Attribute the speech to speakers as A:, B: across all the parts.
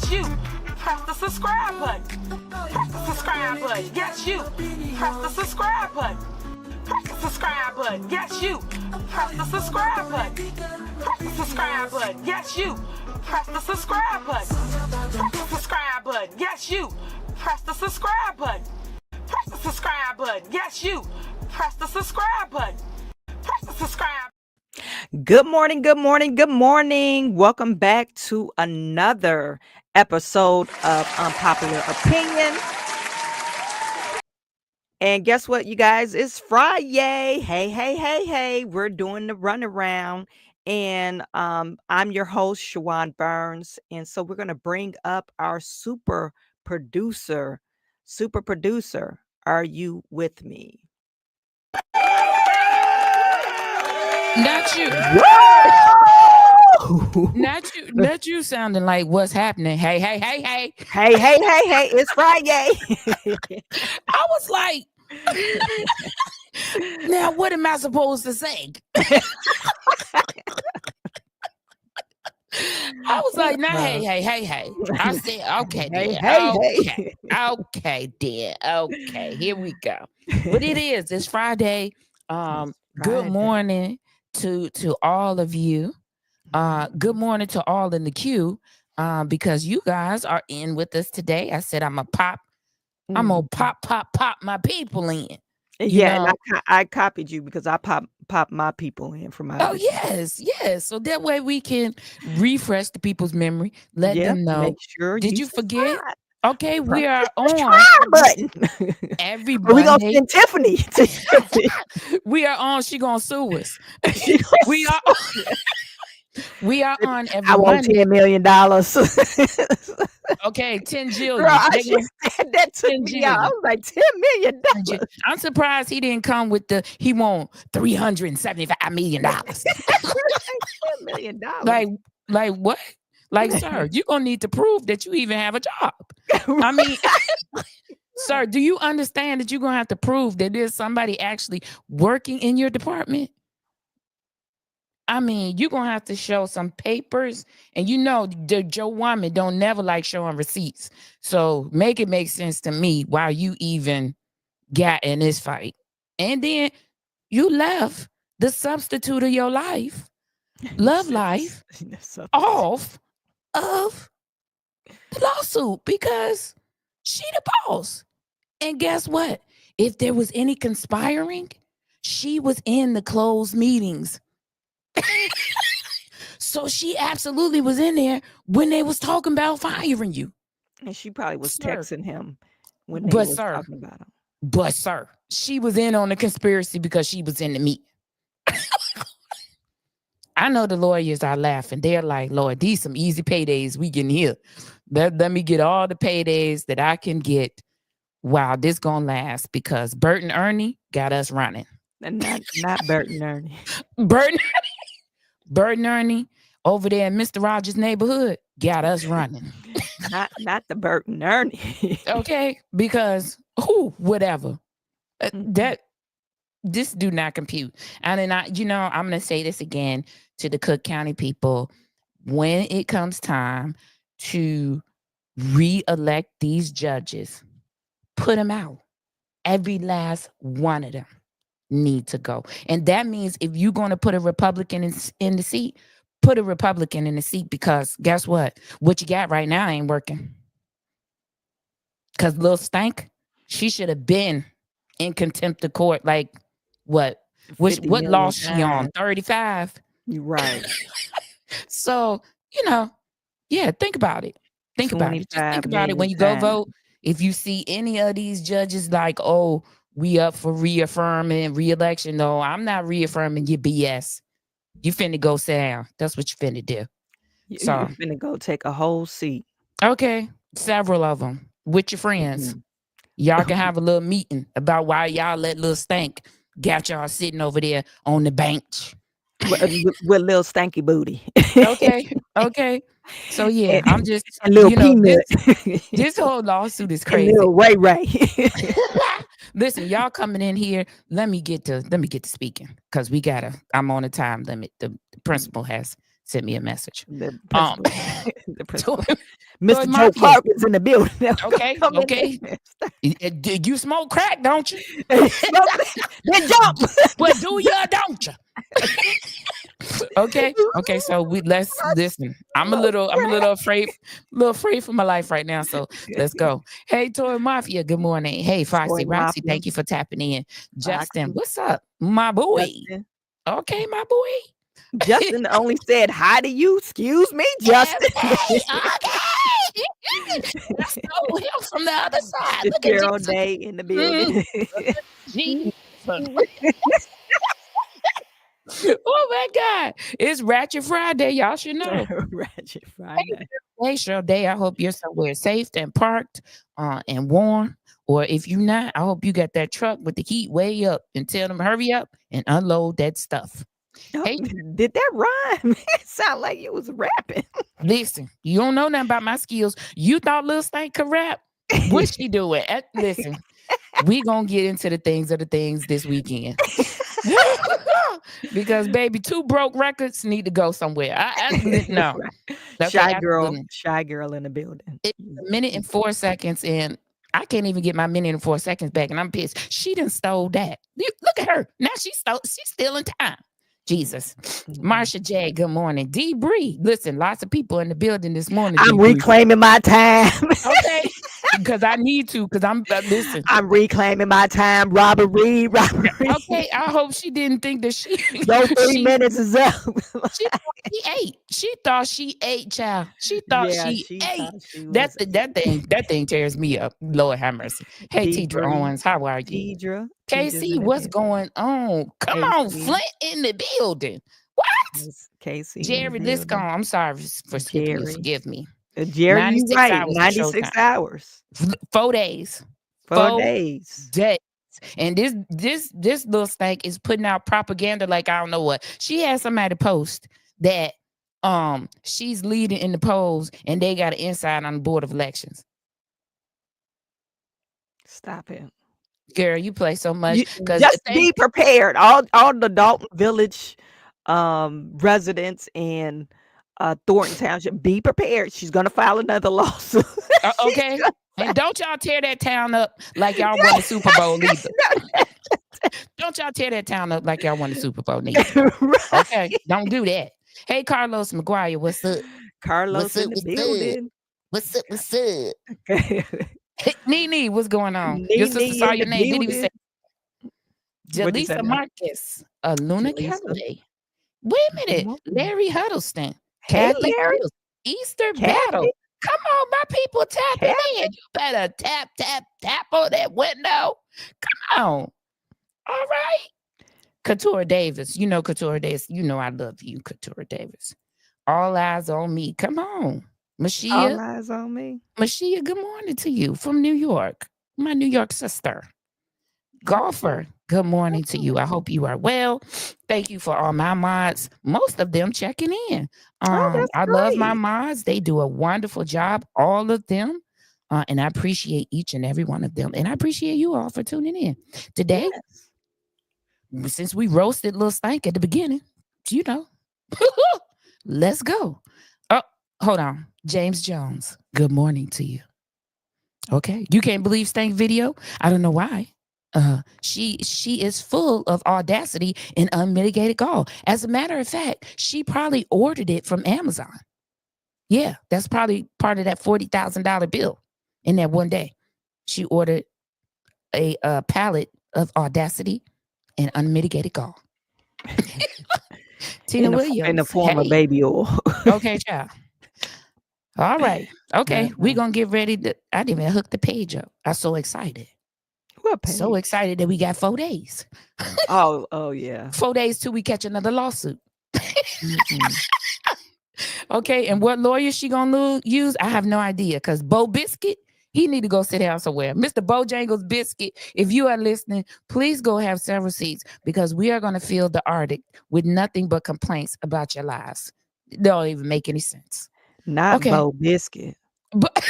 A: Yes, you. Press the subscribe button. Press the subscribe button. Yes, you. Press the subscribe button. Press the subscribe button. Yes, you. Press the subscribe button. Press the subscribe button. Yes, you. Press the subscribe button. Press the subscribe button. Yes, you. Press the subscribe button. Press the subscribe button. Yes, you. Press the subscribe button. Press the subscribe.
B: Good morning, good morning, good morning. Welcome back to another episode of Unpopular Opinion. And guess what, you guys? It's Friday. Hey. We're doing the runaround. And I'm your host, Shawan Burns. And so we're going to bring up our super producer. Super producer, are you with me?
C: Not you. Not you sounding like what's happening. Hey.
B: Hey, it's Friday.
C: I was like, now what am I supposed to say? I was like, nah, hey. I said, okay, dear. Okay, dear. Okay, here we go. But it's Friday. Good morning to all of you. Good morning to all in the queue. Because you guys are in with us today. I said I'm gonna pop my people in.
B: And I copied you because I pop my people in from my.
C: Oh yes. So that way we can refresh the people's memory. Let them know.
B: Make sure.
C: Did you forget? Okay, we are
B: on
C: button. Everybody,
B: we gonna send Tiffany.
C: We are on. She gonna sue us. We are on every
B: I want $10 million.
C: Okay, 10 jillion.
B: That took me out. I was like, $10 million.
C: I'm surprised he didn't come with he want $375 million.
B: $10 million.
C: Like what? Like, sir, you're gonna need to prove that you even have a job. I mean, sir, do you understand that you're gonna have to prove that there's somebody actually working in your department? I mean, you're going to have to show some papers. And the Joe woman don't never like showing receipts. So make it make sense to me why you even got in this fight. And then you left the substitute of your life, love life, off of the lawsuit because she the boss. And guess what? If there was any conspiring, she was in the closed meetings. So she absolutely was in there when they was talking about firing you.
B: And she probably was texting him when they was talking about him.
C: But sir, she was in on the conspiracy because she was in the meeting. I know the lawyers are laughing. They're like, Lord, these some easy paydays we can hear. Let me get all the paydays that I can get while this gonna last because Bert and Ernie got us running.
B: And not Bert and Ernie.
C: Bert and Ernie over there in Mr. Rogers' neighborhood got us running.
B: not the Bert and Ernie.
C: Okay, because whatever. This do not compute. And then I'm gonna say this again to the Cook County people. When it comes time to re-elect these judges, put them out. Every last one of them need to go. And that means if you're going to put a Republican in the seat, put a Republican in the seat because guess what? What you got right now ain't working. Because Lil Stank, she should have been in contempt of court. Like what law she on? 35?
B: You're right.
C: So, think about it. Think about it. Just think about it when you go vote. If you see any of these judges like, oh, we up for reaffirming re-election. No, I'm not reaffirming your BS. You finna go sit down. That's what you finna do.
B: You finna go take a whole seat.
C: Okay. Several of them with your friends. Mm-hmm. Y'all can have a little meeting about why y'all let Lil Stank got y'all sitting over there on the bench.
B: with Lil Stanky Booty.
C: Okay. So yeah, I'm just
B: a little peanut.
C: This whole lawsuit is crazy.
B: A little Ray.
C: Listen, y'all coming in here. Let me get to speaking because I'm on a time limit. The principal has sent me a message.
B: The
C: Um,
B: principal. The principal.
C: Toy
B: Mr. Joe
C: Mafia.
B: Clark is in the building. Now.
C: Okay,
B: Come in
C: okay.
B: there.
C: You smoke crack, don't you?
B: Then jump.
C: Well, do you or don't you? Okay. So let's listen. I'm a little afraid for my life right now. So let's go. Hey, Toy Mafia. Good morning. Hey, Foxy,
B: Toy
C: Roxy.
B: Mafia.
C: Thank you for tapping in. Justin,
B: Foxy.
C: what's up, my boy?
B: Justin.
C: Okay, my boy.
B: Justin only said hi to you. Excuse me, Justin.
C: Okay. I stole him from the other side. Look at
B: Carol
C: Jesus.
B: Day in the building.
C: Jesus. Oh my God. It's Ratchet Friday. Y'all should know.
B: Ratchet Friday.
C: Hey, Cheryl Day. I hope you're somewhere safe and parked and warm. Or if you're not, I hope you got that truck with the heat way up and tell them hurry up and unload that stuff.
B: Oh,
C: Hey,
B: did that rhyme? It sounded like you was rapping.
C: listen, you don't know nothing about my skills. You thought Lil Stank could rap? What's she doing? Listen, we gonna get into the things this weekend. Because baby, 2 broke records need to go somewhere. No. Okay,
B: Shy girl in the building.
C: It's a minute and 4 seconds, and I can't even get my minute and 4 seconds back, and I'm pissed. She done stole that. Look at her. Now she's still in time. Jesus. Marsha J, good morning. D. Bree. Listen, lots of people in the building this morning.
B: I'm reclaiming my time.
C: Okay. Because I need to, because listen.
B: I'm reclaiming my time. Robbery.
C: Okay, I hope she didn't think that
B: Those 3 minutes is up.
C: She thought she ate, child. She thought she ate. That thing tears me up. Lord have mercy. Hey, Tidra Owens, how are you?
B: Tidra.
C: KC, what's going on? Come on, Flint in the building. What?
B: Casey.
C: Jerry Liscombe. I'm sorry for skipping you. Forgive me.
B: Jerry, you right. 96 hours.
C: 4 days.
B: 4 days.
C: And this little stank is putting out propaganda like I don't know what. She had somebody post that she's leading in the polls and they got an inside on the Board of Elections.
B: Stop it.
C: Girl, you play so much.
B: Just be prepared. All the Dalton Village residents and Thornton Township, be prepared. She's gonna file another lawsuit.
C: Okay. And don't y'all tear that town up like y'all won the Super Bowl either. Don't y'all tear that town up like y'all won the Super Bowl either. Right. Okay. Don't do that. Hey, Carlos McGuire, what's up?
B: Carlos in the building.
C: What's up? Okay. Hey, Nene, what's going on? Your sister saw your name. Didn't even say Jaleesa Marcus, Luna Calloway. Wait a minute. Larry Huddleston. Kathy Hills, Easter Battle. Come on, my people tapping in. You better tap on that window. Come on. All right. Couture Davis. You know Couture Davis. You know I love you, Couture Davis. All eyes on me. Come on. Mashia.
B: All eyes on me.
C: Mashia, good morning to you from New York. My New York sister. Golfer, good morning to you. I hope you are well. Thank you for all my mods. Most of them checking in. I love my mods. They do a wonderful job, all of them. And I appreciate each and every one of them. And I appreciate you all for tuning in. Today, since we roasted Lil Stank at the beginning, you know, let's go. Oh, hold on. James Jones, good morning to you. Okay. You can't believe Stank video? I don't know why. She is full of audacity and unmitigated gall. As a matter of fact, she probably ordered it from Amazon. Yeah, that's probably part of that $40,000 bill in that one day. She ordered a pallet of audacity and unmitigated gall. Tina Williams.
B: In the form of baby oil.
C: Okay, child. All right. Okay, we're going to get ready. I didn't even hook the page up. I'm so excited. So excited that we got 4 days.
B: Oh yeah.
C: 4 days till we catch another lawsuit. Okay, and what lawyer she gonna use? I have no idea. Because Bo Biscuit, he need to go sit down somewhere. Mr. Bojangles Biscuit, if you are listening, please go have several seats because we are gonna fill the Arctic with nothing but complaints about your lives. It don't even make any sense.
B: Not Bo Biscuit.
C: But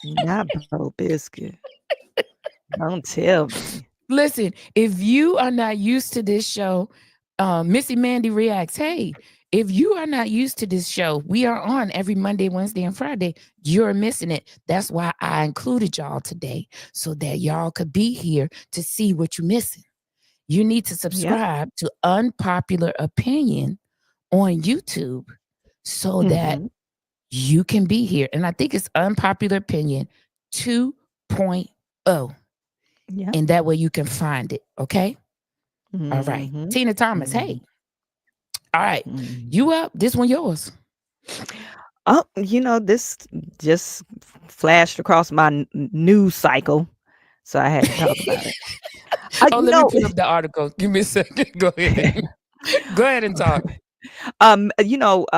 B: not Bo Biscuit. Don't tell me.
C: Listen, if you are not used to this show, Missy Mandy reacts, hey, if you are not used to this show, we are on every Monday, Wednesday, and Friday. You're missing it. That's why I included y'all today so that y'all could be here to see what you're missing. You need to
B: Yep.
C: subscribe to Unpopular Opinion on YouTube so that
B: Mhm.
C: you can be here. And I think it's Unpopular Opinion 2.0.
B: Yep.
C: And that way you can find it. Okay. All right.
B: Mhm.
C: Tina Thomas, hey.
B: Mhm.
C: All right.
B: Mhm.
C: You up? This one yours.
B: Oh, this just flashed across my news cycle, so I had to talk about it.
C: Oh,
B: You
C: let me
B: know,
C: pull up the article. Give me a second. Go ahead. Go ahead and talk.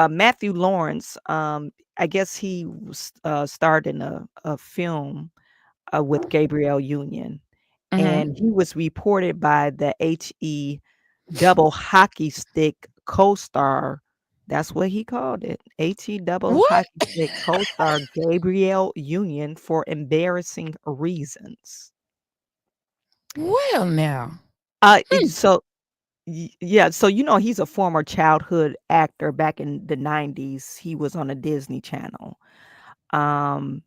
B: Matthew Lawrence. I guess he was starred in a film with Gabrielle Union,
C: Mm-hmm.
B: and he was reported by the HE double hockey stick co-star. That's what he called it. HE double
C: What?
B: hockey stick co-star Gabrielle Union for embarrassing reasons.
C: Well, now.
B: Uh, it-
C: Hmm.
B: so yeah, so he's a former childhood actor back in the 90s. He was on a Disney Channel. Um,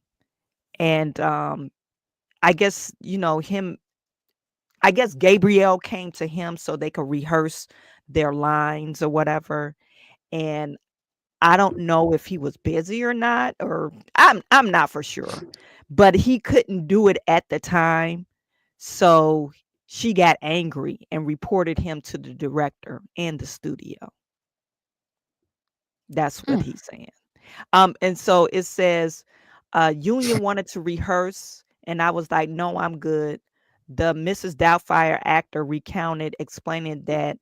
B: and I guess, him I guess Gabrielle came to him so they could rehearse their lines or whatever. And I don't know if he was busy or not, or I'm not for sure. But he couldn't do it at the time. So she got angry and reported him to the director and the studio. That's what
C: Hmm.
B: he's saying. And so it says, Union wanted to rehearse, and I was like, no, I'm good. The Mrs. Doubtfire actor recounted, explaining that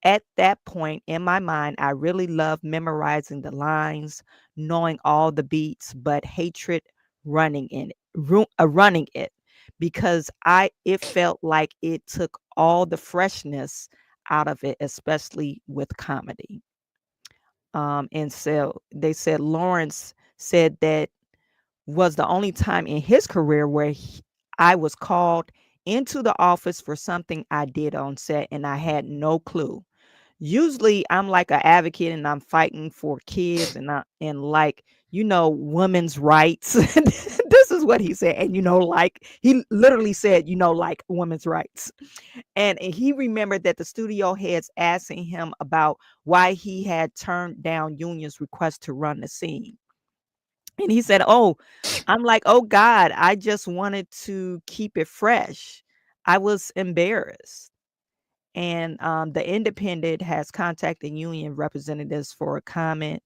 B: at that point in my mind, I really loved memorizing the lines, knowing all the beats, but hatred running it because it felt like it took all the freshness out of it, especially with comedy. And so they said Lawrence said that was the only time in his career where I was called into the office for something I did on set and I had no clue. Usually I'm like an advocate and I'm fighting for kids and like women's rights. This is what he said. And like he literally said, like women's rights. And he remembered that the studio heads asking him about why he had turned down Union's request to run the scene. And he said, "Oh, I'm like, oh God, I just wanted to keep it fresh. I was embarrassed." And the Independent has contacted union representatives for a comment.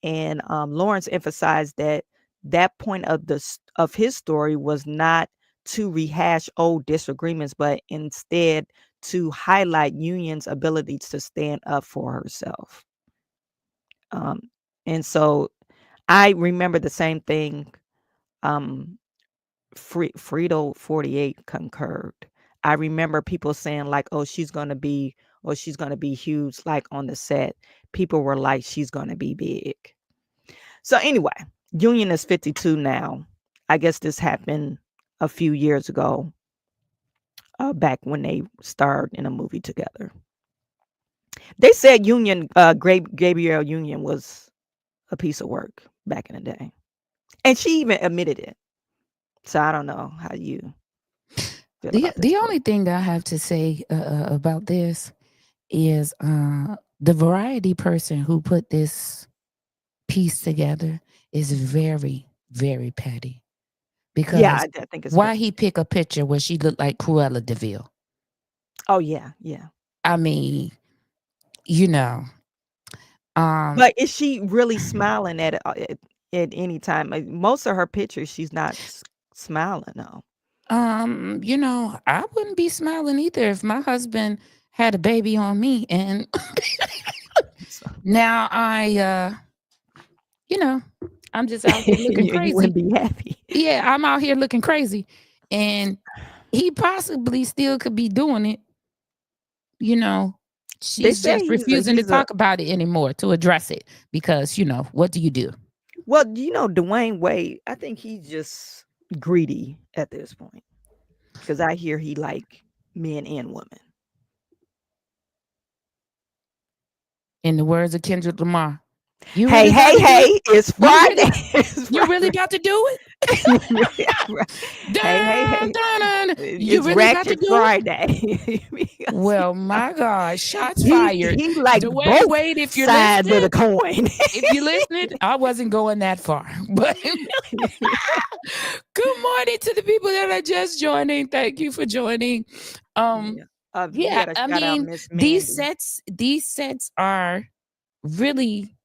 B: And Lawrence emphasized that that point of his story was not to rehash old disagreements, but instead to highlight Union's ability to stand up for herself. Um, and so I remember the same thing. Um, Frito 48 concurred. I remember people saying like, "Oh, she's gonna be huge." Like on the set, people were like, "She's gonna be big." So anyway, Union is 52 now. I guess this happened a few years ago, back when they starred in a movie together. They said Gabrielle Union was a piece of work back in the day, and she even admitted it. So I don't know how you feel
C: The
B: about this
C: the
B: story.
C: only thing that I have to say about this is the variety person who put this piece together is very, very petty.
B: Yeah,
C: Because
B: I think it's
C: why
B: petty.
C: he pick a picture where she looked like Cruella Deville?
B: Oh yeah, yeah.
C: I mean, you know, um,
B: But is she really smiling at any time? Like, most of her pictures, she's not smiling though.
C: I wouldn't be smiling either if my husband had a baby on me and
B: So,
C: now you know, I'm just out here looking
B: you wouldn't
C: crazy.
B: be happy.
C: Yeah, I'm out here looking crazy. And he possibly still could be doing it, you know.
B: They
C: She's
B: say
C: just refusing to
B: he's a
C: talk about it anymore, to address it because, what do you do?
B: well, Dwayne Wade. I think he's just greedy at this point because I hear he like men and women.
C: In the words of Kendrick Lamar, you
B: Hey,
C: really about to do it?
B: it's
C: You really,
B: Friday. It's
C: you really
B: Friday.
C: about to do it?
B: Hey.
C: You
B: It's
C: really about to
B: Ratchet
C: do it?
B: Friday. Because
C: Well, my God, shots
B: he
C: fired.
B: he likes
C: Dwayne
B: both
C: Wade, if you're
B: sides of
C: listening,
B: the coin.
C: if you listening, I wasn't going that far. But good morning to the people that are just joining. Thank you for joining.
B: Yeah. We
C: Yeah,
B: gotta
C: I
B: shout out
C: mean,
B: Miss
C: these
B: Mandy.
C: sets are really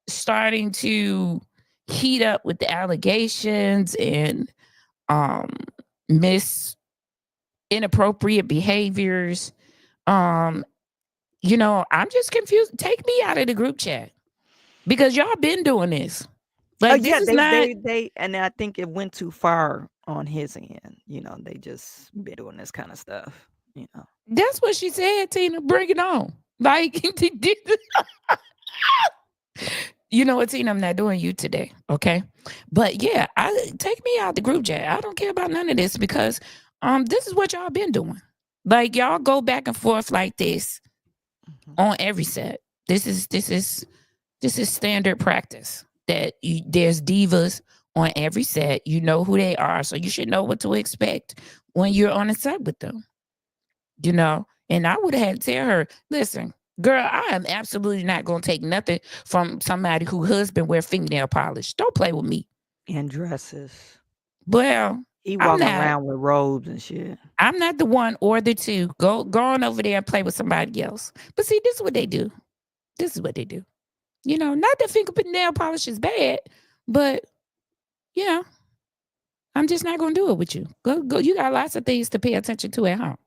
C: starting to heat up with the allegations and miss inappropriate behaviors. You know, I'm just confused. Take me out of the group chat because y'all been doing this.
B: Oh
C: Like,
B: yeah,
C: this is not.
B: they and I think it went too far on his end. You know, they just been doing this kind of stuff. You know.
C: That's what she said, Tina. Bring it on. Like, you know what, Tina? I'm not doing you today, okay? But yeah, take me out the group chat. I don't care about none of this because this is what y'all been doing. Like, y'all go back and forth like this on every set. This is standard practice. That there's divas on every set. You know who they are, so you should know what to expect when you're on a set with them. You know, and I would have had to tell her, listen, girl, I am absolutely not going to take nothing from somebody whose husband wear fingernail polish. Don't play with me.
B: And dresses.
C: Well,
B: He
C: I'm
B: walking
C: not.
B: around with robes and shit.
C: I'm not the one or the two. Go on over there and play with somebody else. But see, this is what they do. This is what they do. You know, not that fingernail polish is bad, but you know, I'm just not going to do it with you. Go. You got lots of things to pay attention to at home.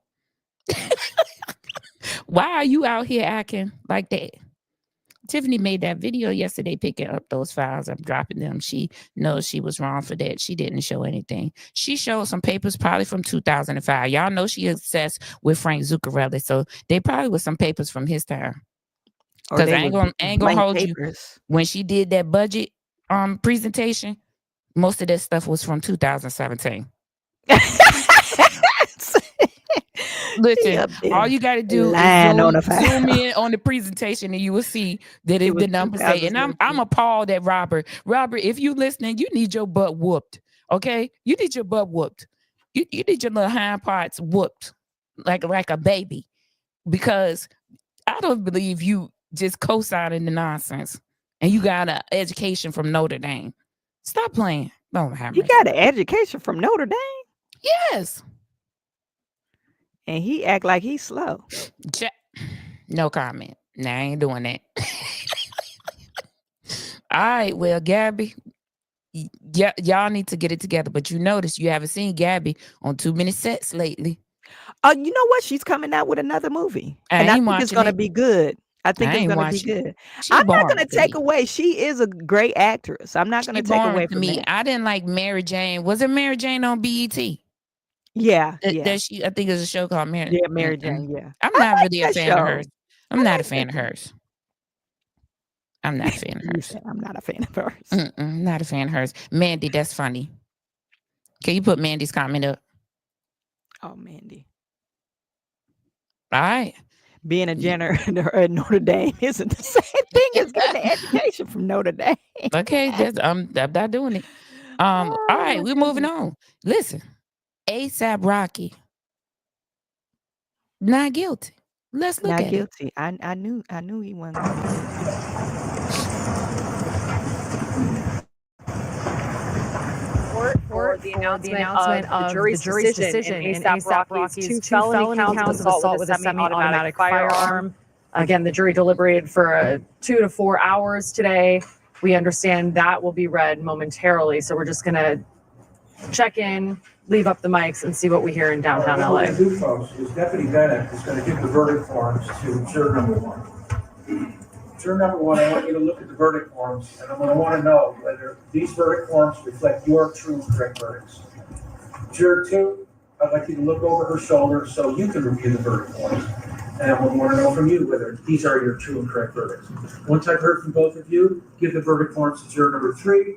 C: Why are you out here acting like that? Tiffany made that video yesterday picking up those files. I'm dropping them. She knows she was wrong for that. She didn't show anything. She showed some papers probably from 2005. Y'all know she obsessed with Frank Zuccarelli. So they probably was some papers from his time. Because I ain't gonna hold papers. You. When she did that budget presentation, most of that stuff was from 2017. Listen, all you got to do is zoom in on the presentation and you will see that the numbers say. And I'm appalled at Robert. Robert, if you listening, you need your butt whooped. Okay? You need your butt whooped. You need your little hind parts whooped like a baby. Because I don't believe you just co-signing the nonsense. And you got an education from Notre Dame. Stop playing. Don't have
B: You got an education from Notre Dame?
C: Yes.
B: And he act like he's slow.
C: No comment. Nah, I ain't doing that. All right, well, Gabby, y'all need to get it together. But you notice you haven't seen Gabby on too many sets lately.
B: You know what? She's coming out with another movie. And I think it's going to be good. I think it's going to be good. I'm not going to take away. She is a great actress. I'm not going to take away from me.
C: I didn't like Mary Jane. Was it Mary Jane on BET?
B: Yeah.
C: I think there's a show called Mary.
B: Yeah, Mary Jane. Yeah.
C: I'm not really a fan of hers. I'm not a fan of hers. I'm not a fan of hers.
B: I'm not a fan of hers.
C: Not a fan of hers. Mandy, that's funny. Can you put Mandy's comment up?
B: Oh, Mandy.
C: All right.
B: Being a janitor at Notre Dame isn't the same thing as getting an education from Notre Dame.
C: Okay, I'm not doing it. All right, we're moving on. Listen, A$AP Rocky, not guilty. Let's look at
B: not guilty. It. I knew he wasn't.
D: For the announcement of the jury's decision in A$AP Rocky's two felony counts of assault with a semi-automatic firearm. Again, the jury deliberated for 2 to 4 hours today. We understand that will be read momentarily, so we're just going to check in, leave up the mics, and see what we hear in downtown LA.
E: What we're going to do, folks, is Deputy Bennett is going to give the verdict forms to juror number 1. Juror number 1, I want you to look at the verdict forms, and I'm going to want to know whether these verdict forms reflect your true and correct verdicts. Juror 2, I'd like you to look over her shoulder so you can review the verdict forms, and I want to know from you whether these are your true and correct verdicts. Once I've heard from both of you, give the verdict forms to juror number 3.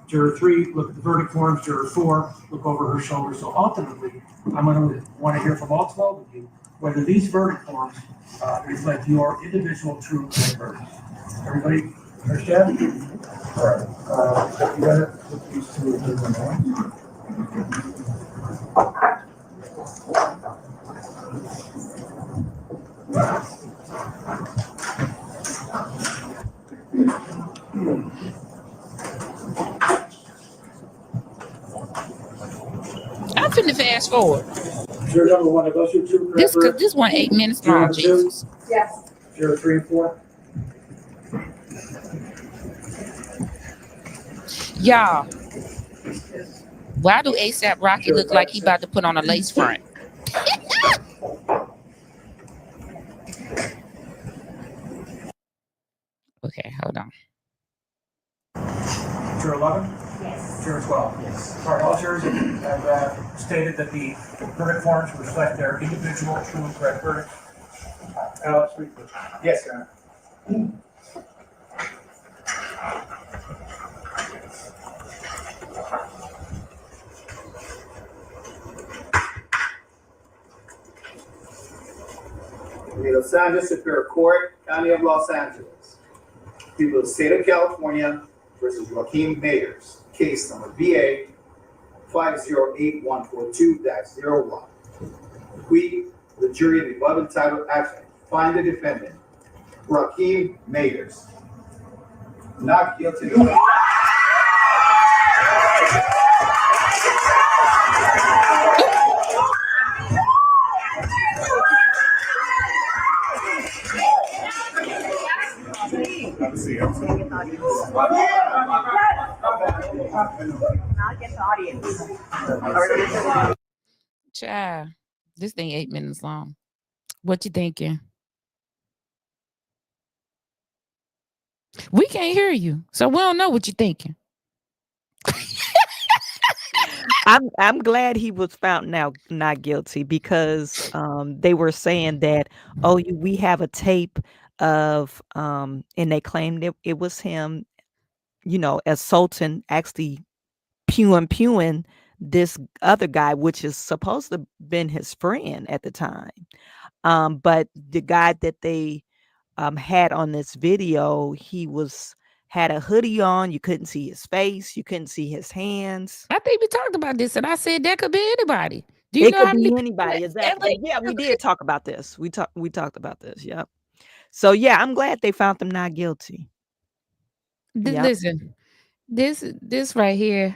E: Juror 3, look at the verdict forms. Juror 4, look over her shoulder. So ultimately, I'm going to want to hear from all 12 of you whether these verdict forms reflect your individual true verdicts. Everybody understand? All right. You got to put these two in one.
C: I'm finna fast forward.
E: Juror number one, are those your two correct verdicts?
C: This one 8 minutes
E: Juror
C: long,
E: number two?
C: Jesus.
D: Yes.
E: Juror 3 and 4?
C: Y'all, why do ASAP Rocky look like he about to put on a lace front? Okay, hold on.
E: Juror 11?
D: Yes.
E: Juror 12? Yes. All right, all jurors have stated that the verdict forms reflect their individual true and correct verdicts. Alex, please. Yes, Your Honor.
F: The Los Angeles Superior Court, County of Los Angeles. People of the State of California versus Joaquin Mayers, case number BA 508142-01. We, the jury in the above entitled action, find the defendant, Joaquin Mayers, not guilty of
C: Child, this thing 8 minutes long. What you thinking? We can't hear you, so we don't know what you're thinking.
B: I'm glad he was found now not guilty because they were saying that we have a tape of and they claimed it was him, assaulting, actually pewing this other guy, which is supposed to have been his friend at the time. But the guy that they had on this video, he had a hoodie on. You couldn't see his face. You couldn't see his hands.
C: I think we talked about this, and I said that could be anybody. Do you
B: It
C: know
B: could
C: how
B: be
C: many
B: anybody.
C: people-
B: Exactly. Yeah, we did talk about this. We talked about this. Yep. So yeah, I'm glad they found them not guilty. Yep.
C: Listen, this right here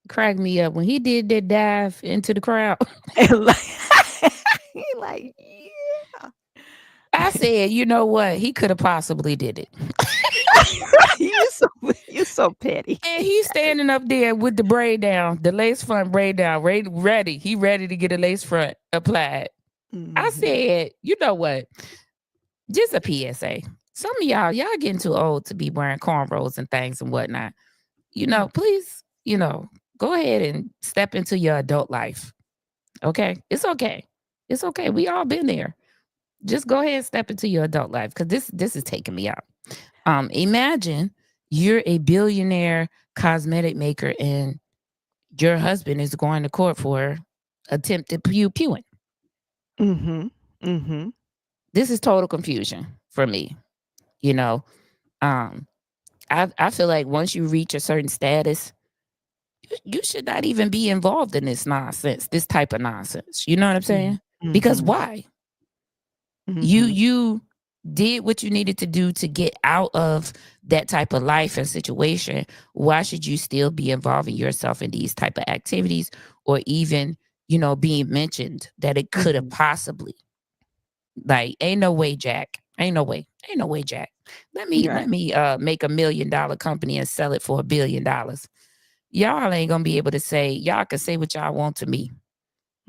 C: cracked me up when he did that dive into the crowd.
B: And he like, yeah.
C: I said, you know what? He could have possibly did it.
B: You're so petty.
C: And he's standing up there with the braid down, the lace front braid down, ready. He ready to get a lace front applied.
B: Mhm.
C: I said, you know what? Just a PSA. Some of y'all getting too old to be wearing cornrows and things and whatnot. Please, go ahead and step into your adult life. Okay? It's okay. It's okay. We all been there. Just go ahead and step into your adult life because this is taking me out. Imagine you're a billionaire cosmetic maker and your husband is going to court for attempted pewing.
B: Mm-hmm. Mm-hmm.
C: This is total confusion for me. I feel like once you reach a certain status, you should not even be involved in this nonsense, this type of nonsense. You know what I'm saying?
B: Mm-hmm.
C: Because why?
B: Mm-hmm.
C: You did what you needed to do to get out of that type of life and situation. Why should you still be involving yourself in these type of activities or even, being mentioned that it could have possibly? Like, ain't no way, Jack. Ain't no way, Jack. Let me make $1 million company and sell it for $1 billion. Y'all ain't gonna be able to say, y'all can say what y'all want to me.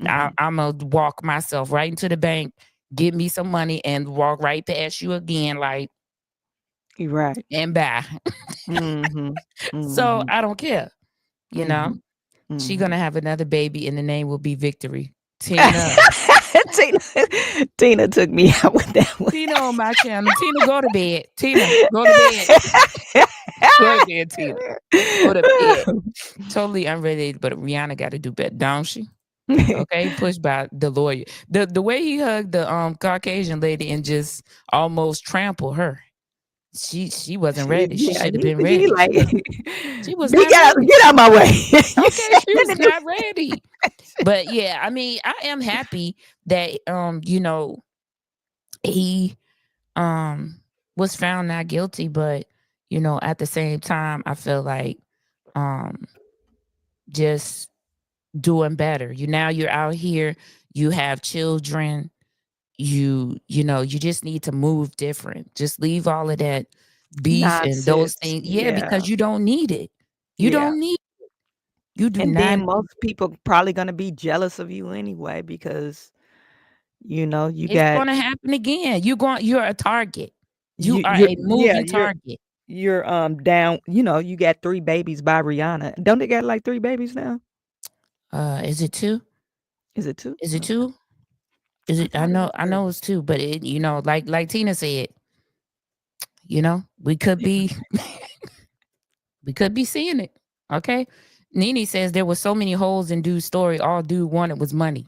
B: Mm-hmm.
C: I'm gonna walk myself right into the bank, give me some money, and walk right past you again, like,
B: right,
C: and bye.
B: Mm-hmm. Mm-hmm.
C: So I don't care.
B: Mm-hmm.
C: She gonna have another baby, and the name will be Victory. Tina.
B: Tina took me out with that one.
C: Tina on my channel. Tina, go to bed. Tina, go to bed. Go to bed, Tina. Go to bed. Totally unrelated, but Rihanna got to do better, don't she? Okay, pushed by the lawyer. The way he hugged the Caucasian lady and just almost trampled her. She wasn't ready. She
B: Yeah,
C: should have been
B: he
C: ready.
B: like,
C: She was
B: "Big
C: not ready.
B: get out my way." You
C: Okay,
B: said
C: she was
B: to do
C: not ready. But yeah, I mean, I am happy that he was found not guilty, but at the same time, I feel like um just doing better. You're out here, you have children, you just need to move different. Just leave all of that beef and those
B: nonsense.
C: things. Yeah,
B: Yeah,
C: because you don't need it. You
B: yeah.
C: don't need you do
B: And
C: not
B: then most people probably gonna be jealous of you anyway because, you
C: it's
B: got
C: gonna happen again. You're a target. You
B: you
C: are
B: you're
C: a
B: yeah,
C: moving target.
B: you're, down you got 3 babies by Rihanna. Don't they got, like, 3 babies now?
C: Is it two?
B: Is it 2?
C: Is it
B: Okay.
C: two? Is
B: I
C: it
B: thought it was
C: I
B: 3.
C: know it's two, but it like Tina said, we could be we could be seeing it. Okay. Nene says there were so many holes in dude's story. All dude wanted was money.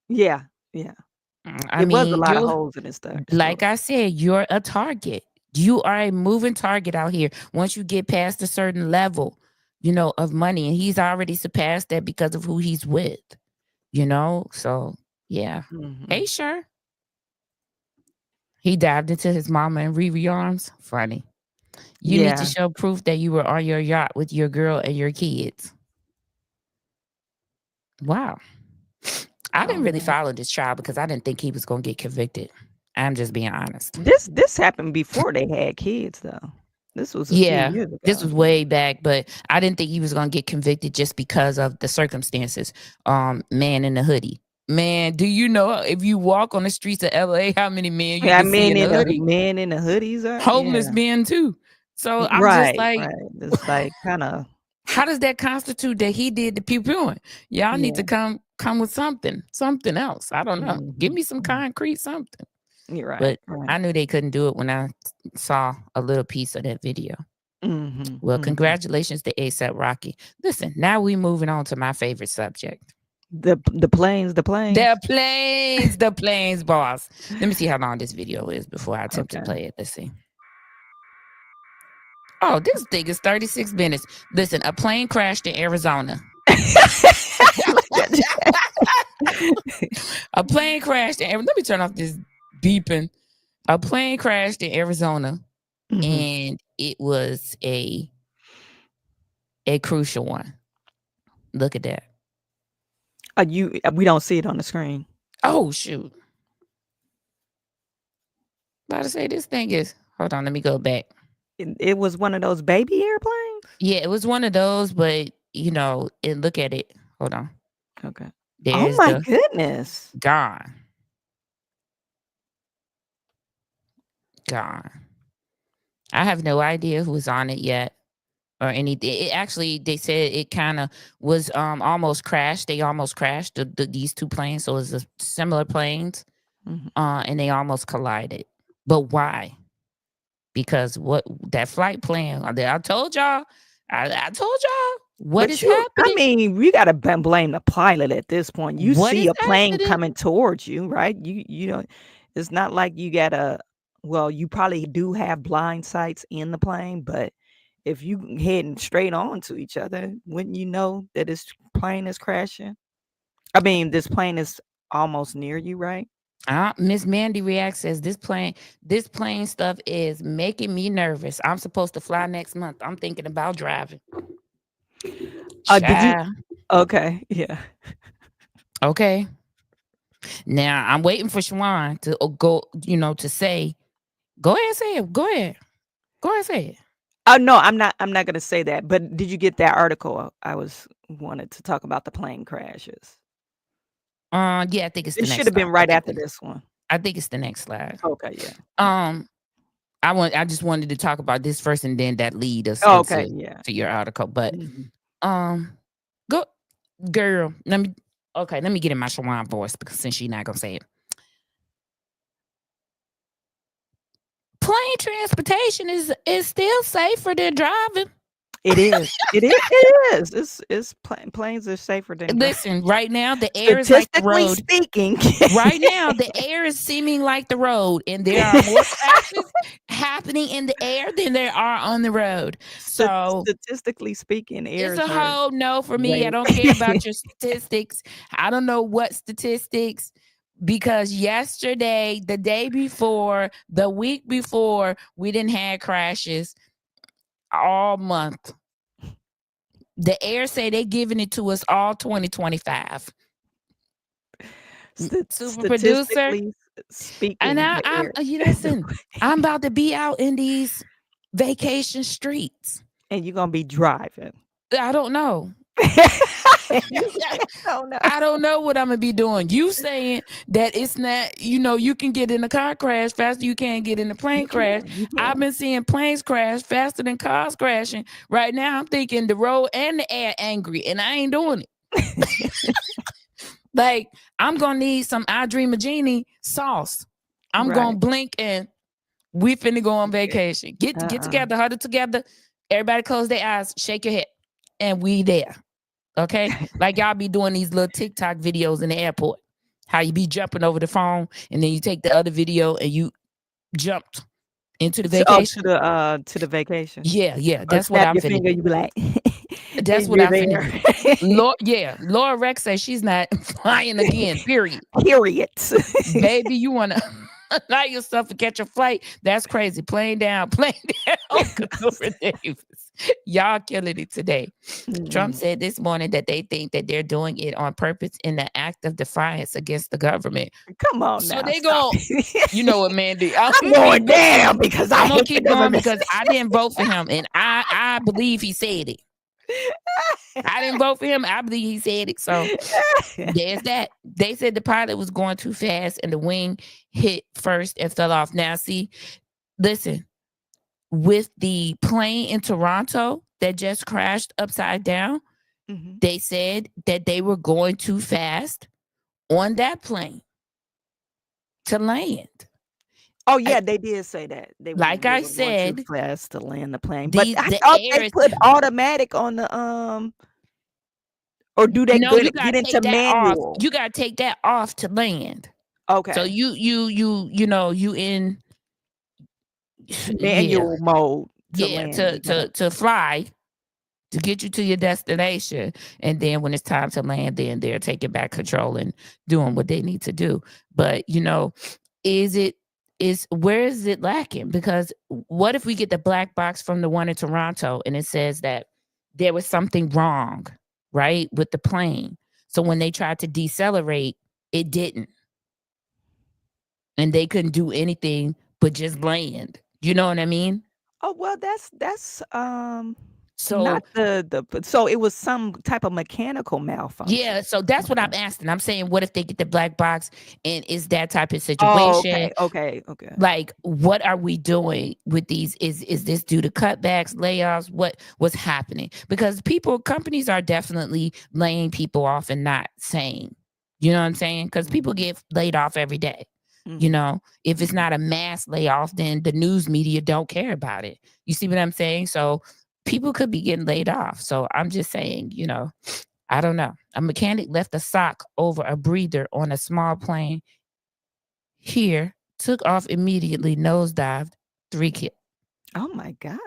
B: Yeah, yeah.
C: I
B: It was a
C: mean,
B: lot of holes in his story.
C: like I said, you're a target. You are a moving target out here. Once you get past a certain level, of money, and he's already surpassed that because of who he's with. So yeah.
B: Mhm.
C: Hey, sure. He dived into his mama and Riri arms. Funny. You need to
B: Yeah.
C: show proof that you were on your yacht with your girl and your kids. Wow. I didn't really
B: Okay.
C: follow this trial because I didn't think he was going to get convicted. I'm just being honest.
B: This happened before they had kids, though. This was a few
C: Yeah,
B: years
C: this
B: ago.
C: was way back, but I didn't think he was going to get convicted just because of the circumstances. Man in the hoodie. Man, do you know if you walk on the streets of LA, how many men you
B: Yeah, I
C: can see
B: mean,
C: in the
B: in the
C: hoodie?
B: men in the hoodies are
C: Homeless
B: yeah.
C: men too. So I'm just
B: Right,
C: like,
B: right. It's like kinda
C: how does that constitute that he did the pew-pewing? Y'all need to
B: yeah.
C: come with something else. I don't know. Give
B: Mhm,
C: me some
B: mhm.
C: concrete something.
B: You're right,
C: But
B: right.
C: I knew they couldn't do it when I saw a little piece of that video.
B: Mhm,
C: Well,
B: mhm.
C: congratulations to ASAP Rocky. Listen, now we moving on to my favorite subject.
B: The planes, the planes.
C: The planes, boss. Let me see how long this video is before I attempt to
B: Okay.
C: play it. Let's see. Oh, this thing is 36 minutes. Listen, a plane crashed in Arizona. A plane crashed in Let me turn off this beeping. A plane crashed in Arizona,
B: Mhm.
C: and it was a crucial one. Look at that.
B: We don't see it on the screen.
C: Oh shoot. About to say this thing is. Hold on, let me go back.
B: It was one of those baby airplanes?
C: Yeah, it was one of those, but and look at it. Hold on.
B: Okay. Oh
C: There's
B: my
C: the
B: goodness.
C: gone. Gone. I have no idea who's on it yet or anything. It actually, they said it kind of was almost crashed. They almost crashed these two planes. So it was similar planes,
B: Mhm.
C: and they almost collided. But why? Because what that flight plan? I told y'all. I told y'all what is
B: But I
C: happening.
B: mean, we gotta blame the pilot at this point. You
C: What
B: see
C: is
B: a plane
C: happening?
B: coming towards you, right? You don't. It's not like you gotta. Well, you probably do have blind sights in the plane, but if you heading straight on to each other, wouldn't you know that this plane is crashing? I mean, this plane is almost near you, right?
C: Miss Mandy React says this plane stuff is making me nervous. I'm supposed to fly next month. I'm thinking about driving.
B: Did you?
C: Child.
B: Okay, yeah.
C: Okay. Now I'm waiting for Shawan to go, to say, go ahead and say it. Go ahead. Go ahead and say it.
B: Oh no, I'm not. I'm not gonna say that. But did you get that article? I was wanted to talk about the plane crashes.
C: Yeah, I think it's the
B: It should
C: next
B: have
C: slide.
B: been right after this one.
C: I think it's the next slide.
B: Okay, yeah.
C: Um, I just wanted to talk about this first, and then that lead us
B: Oh, okay,
C: into
B: yeah.
C: to your article. But
B: Mhm.
C: go girl. Let me get in my Shawan voice because since she's not gonna say it. Plane transportation is still safer than driving.
B: It is. It is. It's planes are safer than
C: Listen, right now the air is like the
B: statistically
C: road.
B: speaking.
C: Right now, the air is seeming like the road, and there are more crashes happening in the air than there are on the road. So
B: Statistically speaking,
C: it's a
B: airs are
C: whole no for me. I
B: way.
C: don't care about your statistics. I don't know what statistics, because yesterday, the day before, the week before, we didn't have crashes all month. The air say they giving it to us all 2025. Super producer.
B: Statistically speaking,
C: And
B: the
C: I'm
B: air.
C: you listen, I'm about to be out in these vacation streets.
B: And you're gonna be driving.
C: I don't know.
B: Oh no.
C: I don't know what I'm gonna be doing. You saying that it's not, you can get in a car crash faster you can't get in a plane crash.
B: You
C: I've
B: can.
C: been seeing planes crash faster than cars crashing. Right now, I'm thinking the road and the air angry, and I ain't doing it. Like, I'm gonna need some I Dream a Genie sauce. I'm
B: Right.
C: gonna blink and we finna go on vacation. Get together, huddle together. Everybody close their eyes, shake your head, and we there. Okay? Like y'all be doing these little TikTok videos in the airport. How you be jumping over the phone, and then you take the other video and you jumped into the vacation.
B: To the vacation.
C: Yeah. That's what
B: Snap
C: I'm
B: your
C: finna
B: finger,
C: do.
B: you be like,
C: That's
B: and
C: what
B: you're
C: I'm finna
B: there.
C: do. Laura Rex says she's not flying again, period.
B: Period.
C: Baby, you wanna allow yourself to catch a flight? That's crazy. Plane down. Katora Davis. Y'all killing it today. Trump said this morning that they think that they're doing it on purpose in the act of defiance against the government.
B: Come on
C: So
B: now.
C: they
B: Stop.
C: you know what, Mandy?
B: I'm going down because
C: I'm
B: I
C: gonna
B: hate the
C: keep going
B: government.
C: because I didn't vote for him, and I believe he said it. I didn't vote for him. I believe he said it. So there's that. They said the pilot was going too fast and the wing hit first and fell off. Now, see, listen, with the plane in Toronto that just crashed upside down, they said that they were going too fast on that plane to land.
B: Oh yeah, they did say that. They
C: Like
B: they
C: I
B: were going
C: said,
B: too fast to land the plane. But I
C: the
B: thought
C: air
B: they
C: is
B: put automatic on the or do they
C: no, you
B: get
C: gotta
B: into
C: take that off.
B: manual?
C: You gotta take that off to land.
B: Okay.
C: So you in
B: Manual mode to
C: yeah
B: land.
C: to fly, to get you to your destination, and then when it's time to land, then they're taking back control and doing what they need to do. But where is it lacking? Because what if we get the black box from the one in Toronto and it says that there was something wrong, right, with the plane? So when they tried to decelerate, it didn't, and they couldn't do anything but just land. You know what I mean?
B: Oh well, that's
C: So
B: not so it was some type of mechanical malfunction.
C: yeah, so that's what I'm asking. I'm saying, what if they get the black box and it's that type of
B: Oh,
C: situation?
B: okay.
C: Like, what are we doing with these? Is this due to cutbacks, layoffs? What's happening? Because companies are definitely laying people off and not saying, you know what I'm saying? Because people get laid off every day. If it's not a mass layoff, then the news media don't care about it. You see what I'm saying? So people could be getting laid off. So I'm just saying, I don't know. A mechanic left a sock over a breather on a small plane here, took off immediately, nosedived, 3 killed.
B: Oh my God.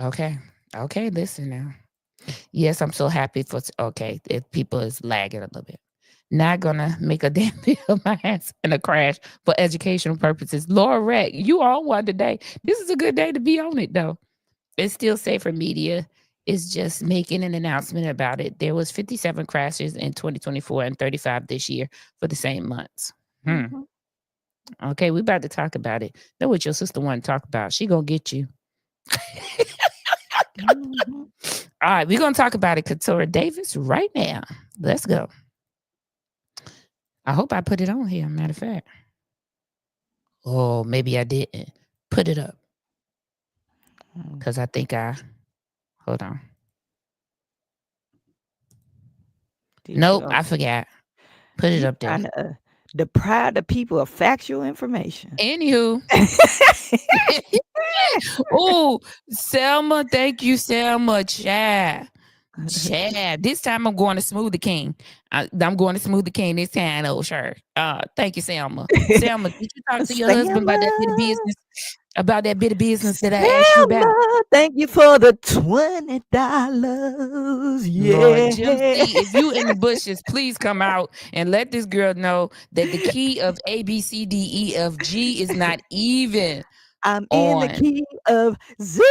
C: Okay, listen now. Yes, I'm so happy if people is lagging a little bit. Not gonna make a damn deal of my ass in a crash for educational purposes. Laura Reck, you on one today. This is a good day to be on it, though. It's still Safer Media is just making an announcement about it. There was 57 crashes in 2024 and 35 this year for the same months. Okay, we about to talk about it. Know what your sister want to talk about. She gonna get you. All right, we're gonna talk about it, Katora Davis, right now. Let's go. I hope I put it on here, matter of fact. Oh, maybe I didn't. Put it up. Because I think hold on. Nope, I forgot. Put it up there.
B: deprive the people of factual information.
C: Anywho. Oh, Selma, thank you, Selma. Chad. This time I'm going to Smoothie King. I'm going to Smoothie King this time, old shirt. Thank you, Selma. Selma, did you talk to your husband about that bit of business? About that bit of business that I asked you about?
B: Thank you for the $20. Yeah.
C: Lord, Jim C, if you in the bushes, please come out and let this girl know that the key of A, B, C, D, E, F, G is not even
B: I'm in the
C: on.
B: key of Z.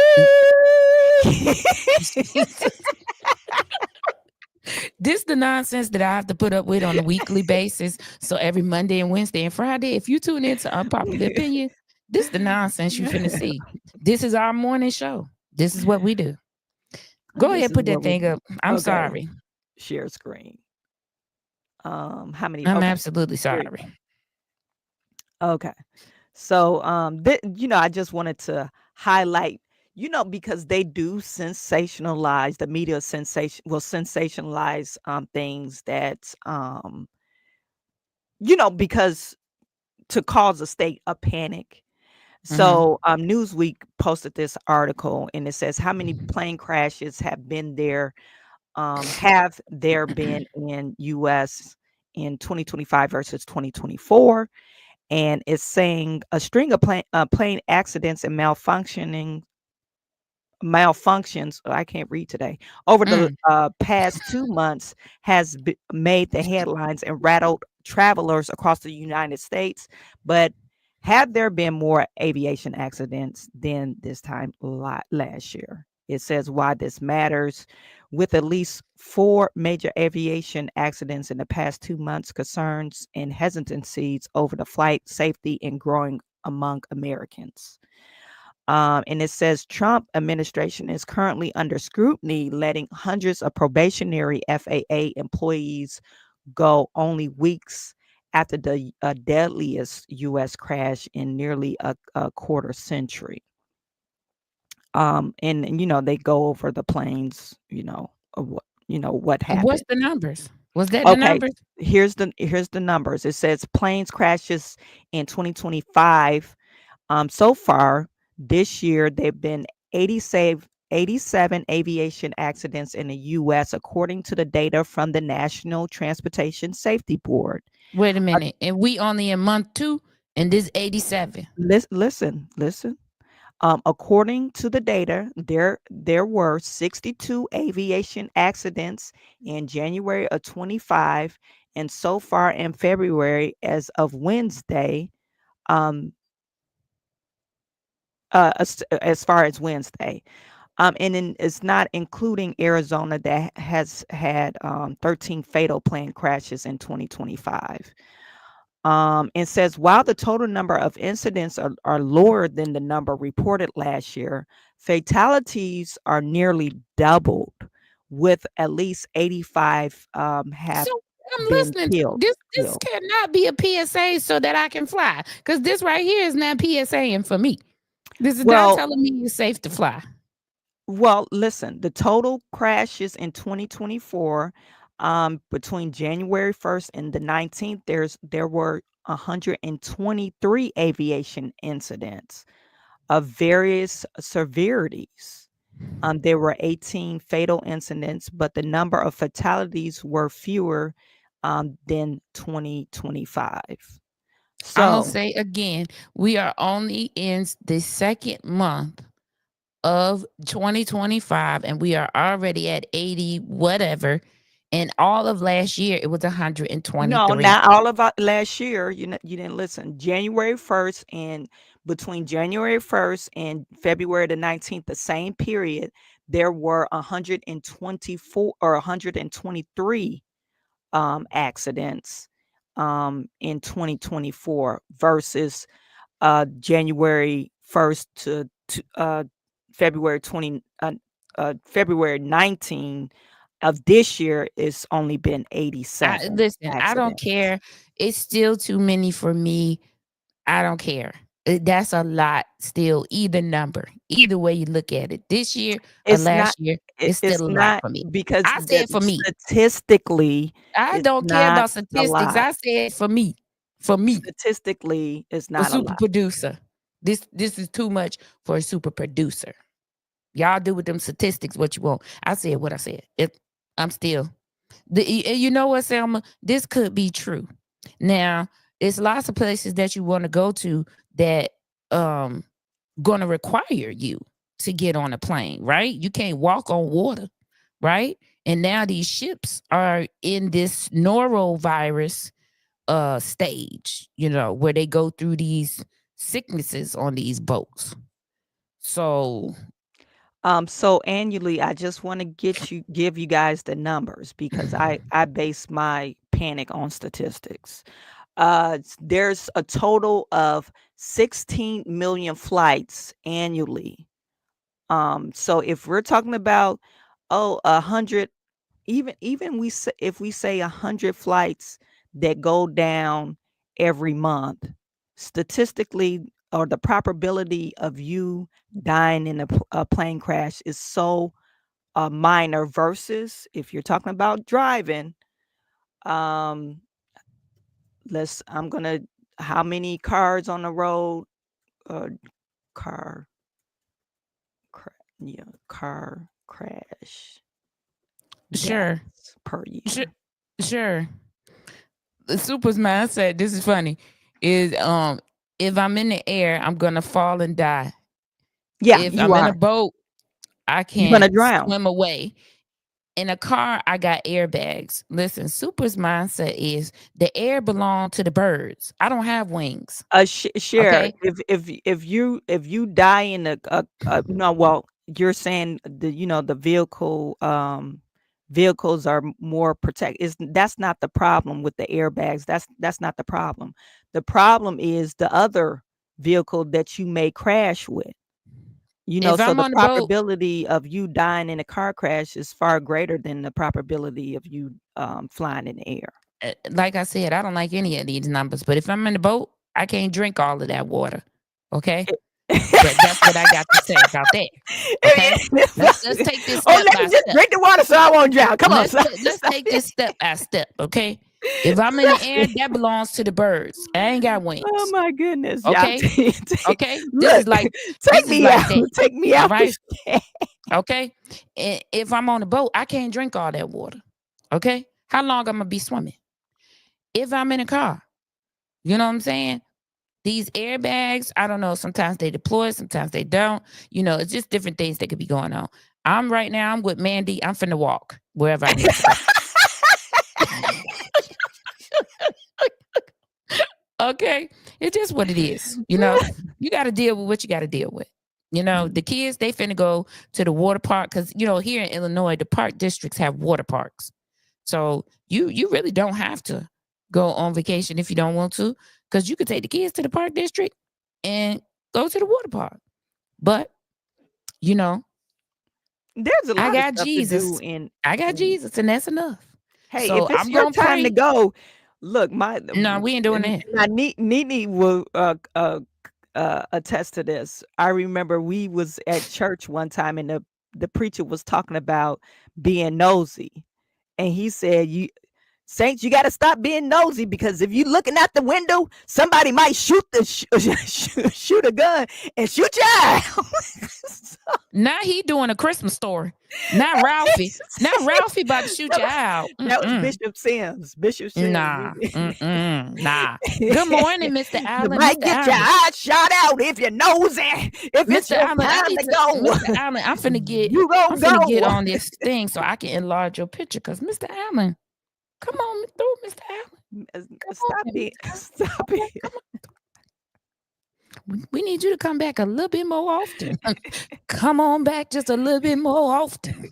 C: This the nonsense that I have to put up with on a weekly basis. So every Monday and Wednesday and Friday, if you tune into Unpopular Opinion, this the nonsense you finna see. This is our morning show. This is what we do. Go
B: This
C: ahead,
B: is
C: put that
B: what we
C: thing
B: do.
C: up. I'm
B: Okay.
C: sorry.
B: Share screen. How many?
C: I'm
B: Okay.
C: absolutely
B: There you
C: sorry.
B: go. Okay. So I just wanted to highlight, because they do sensationalize, the media will sensationalize things that because to cause a state of panic. So Newsweek posted this article and it says how many plane crashes have been there have there been in US in 2025 versus 2024, and it's saying a string of plane accidents and malfunctions, I can't read today, over the past 2 months has made the headlines and rattled travelers across the United States. But have there been more aviation accidents than this time last year? It says why this matters. With at least 4 major aviation accidents in the past 2 months, concerns and hesitancies over the flight safety and growing among Americans. And it says Trump administration is currently under scrutiny, letting hundreds of probationary FAA employees go only weeks after the deadliest U.S. crash in nearly a quarter century. And they go over the planes, of what happened.
C: What's the numbers? Was that the
B: Okay,
C: numbers?
B: here's the numbers. It says planes crashes in 2025. So far this year, there've been 87 aviation accidents in the U.S., according to the data from the National Transportation Safety Board.
C: Wait a minute. And we only in month 2 and this 87.
B: Listen. According to the data, there were 62 aviation accidents in January of 25, and so far in February, as of Wednesday, as far as Wednesday. And then it's not including Arizona that has had 13 fatal plane crashes in 2025. And says while the total number of incidents are lower than the number reported last year, fatalities are nearly doubled, with at least 85 have
C: So I'm
B: been
C: listening.
B: killed.
C: This cannot be a PSA so that I can fly. Because this right here is not PSAing for me. This is not telling me you're safe to fly.
B: Well, listen, the total crashes in 2024, between January 1st and the 19th, there were 123 aviation incidents of various severities. There were 18 fatal incidents, but the number of fatalities were fewer than 2025.
C: I'm going
B: So
C: to say again, we are only in the second month of 2025 and we are already at 80 whatever, and all of last year it was 123.
B: no, not all of last year. You didn't listen. January 1st and between January 1st and February the 19th, the same period, there were 124 or 123 accidents in 2024 versus January 1st to February 20 February 19 of this year, it's only been 87
C: Listen, I don't
B: accidents.
C: care. It's still too many for me. I don't care. That's a lot still, either number, either way you look at it. This year or
B: It's not
C: last year, it's
B: it's
C: still a lot
B: not
C: for me.
B: because
C: I said for me.
B: statistically,
C: I
B: it's
C: don't care
B: not
C: about
B: a
C: statistics.
B: lot.
C: I said for me. for me,
B: Statistically, it's
C: a
B: not a
C: super
B: lot.
C: producer. This is too much for a super producer. Y'all do with them statistics what you want. I said what I said. I'm still you know what, Selma? This could be true. Now, it's lots of places that you want to go to that gonna require you to get on a plane, right? You can't walk on water, right? And now these ships are in this norovirus stage, where they go through these sicknesses on these boats. So
B: So annually, I just want to give you guys the numbers because I base my panic on statistics. There's a total of 16 million flights annually. So if we're talking about 100, even if we say 100 flights that go down every month, statistically, or the probability of you dying in a plane crash is so minor versus if you're talking about driving. um I'm gonna how many cars on the road, uh car car crash
C: sure,
B: deaths per year.
C: sure. The super's mindset, this is funny, is if I'm in the air, I'm gonna fall and die.
B: Yeah,
C: If
B: you
C: I'm in a
B: are.
C: boat, I
B: You're gonna
C: can't
B: drown.
C: swim away. In a car, I got airbags. Listen, super's mindset is the air belongs to the birds. I don't have wings.
B: Share,
C: Okay.
B: if you die in no, well, you're saying the vehicles are more protect is that's not the problem with the airbags. That's not the problem. The problem is the other vehicle that you may crash with.
C: If
B: So
C: I'm
B: the
C: on the boat,
B: probability of you dying in a car crash is far greater than the probability of you flying in the air.
C: like I said, I don't like any of these numbers. But if I'm in the boat, I can't drink all of that water. Okay. That's what I got to say about that. Okay. Let's take this
B: Oh,
C: step
B: let
C: by
B: me just
C: step.
B: drink the water so I won't drown. Come on, stop.
C: Let's take this step by step. Okay. If I'm in the air, that belongs to the birds. I ain't got wings.
B: Oh my goodness. Y'all
C: Okay. Okay.
B: look, take me out.
C: that.
B: Take me
C: All
B: out.
C: right. Okay. If I'm on the boat, I can't drink all that water. Okay. How long I'm gonna be swimming? If I'm in a car, you know what I'm saying? These airbags, I don't know. Sometimes they deploy, sometimes they don't. It's just different things that could be going on. I'm with Mandy. I'm finna walk wherever I need to go. Okay. It's just what it is. You got to deal with what you got to deal with. The kids, they finna go to the water park because, here in Illinois, the park districts have water parks. So you really don't have to go on vacation if you don't want to, because you could take the kids to the park district and go to the water park. But,
B: there's a
C: I
B: lot of
C: got
B: stuff to
C: Jesus.
B: do
C: I got Jesus, and that's enough.
B: Hey,
C: So
B: if it's
C: I'm
B: your
C: going to
B: time to
C: pray.
B: go, look,
C: No, we ain't doing that.
B: my Nene will attest to this. I remember we was at church one time and the preacher was talking about being nosy. And he said, Saints, you got to stop being nosy because if you looking out the window, somebody might shoot shoot a gun and shoot your eye.
C: Now he doing a Christmas story. Not Ralphie. Not Ralphie about to shoot your eye out.
B: That was Bishop Sims. Bishop Sims.
C: Nah. Nah. Good morning, Mr. Allen.
B: You might
C: Mr.
B: get your
C: Allen.
B: eyes shot out if you're nosy. If it's
C: Mr.
B: your
C: Allen,
B: time to go.
C: Mr. Allen, I'm finna get
B: You gonna
C: get
B: go.
C: on this thing so I can enlarge your picture. Cause Mr. Allen, come on through, Mr. Allen.
B: Stop it.
C: We need you to come back a little bit more often. Come on back just a little bit more often.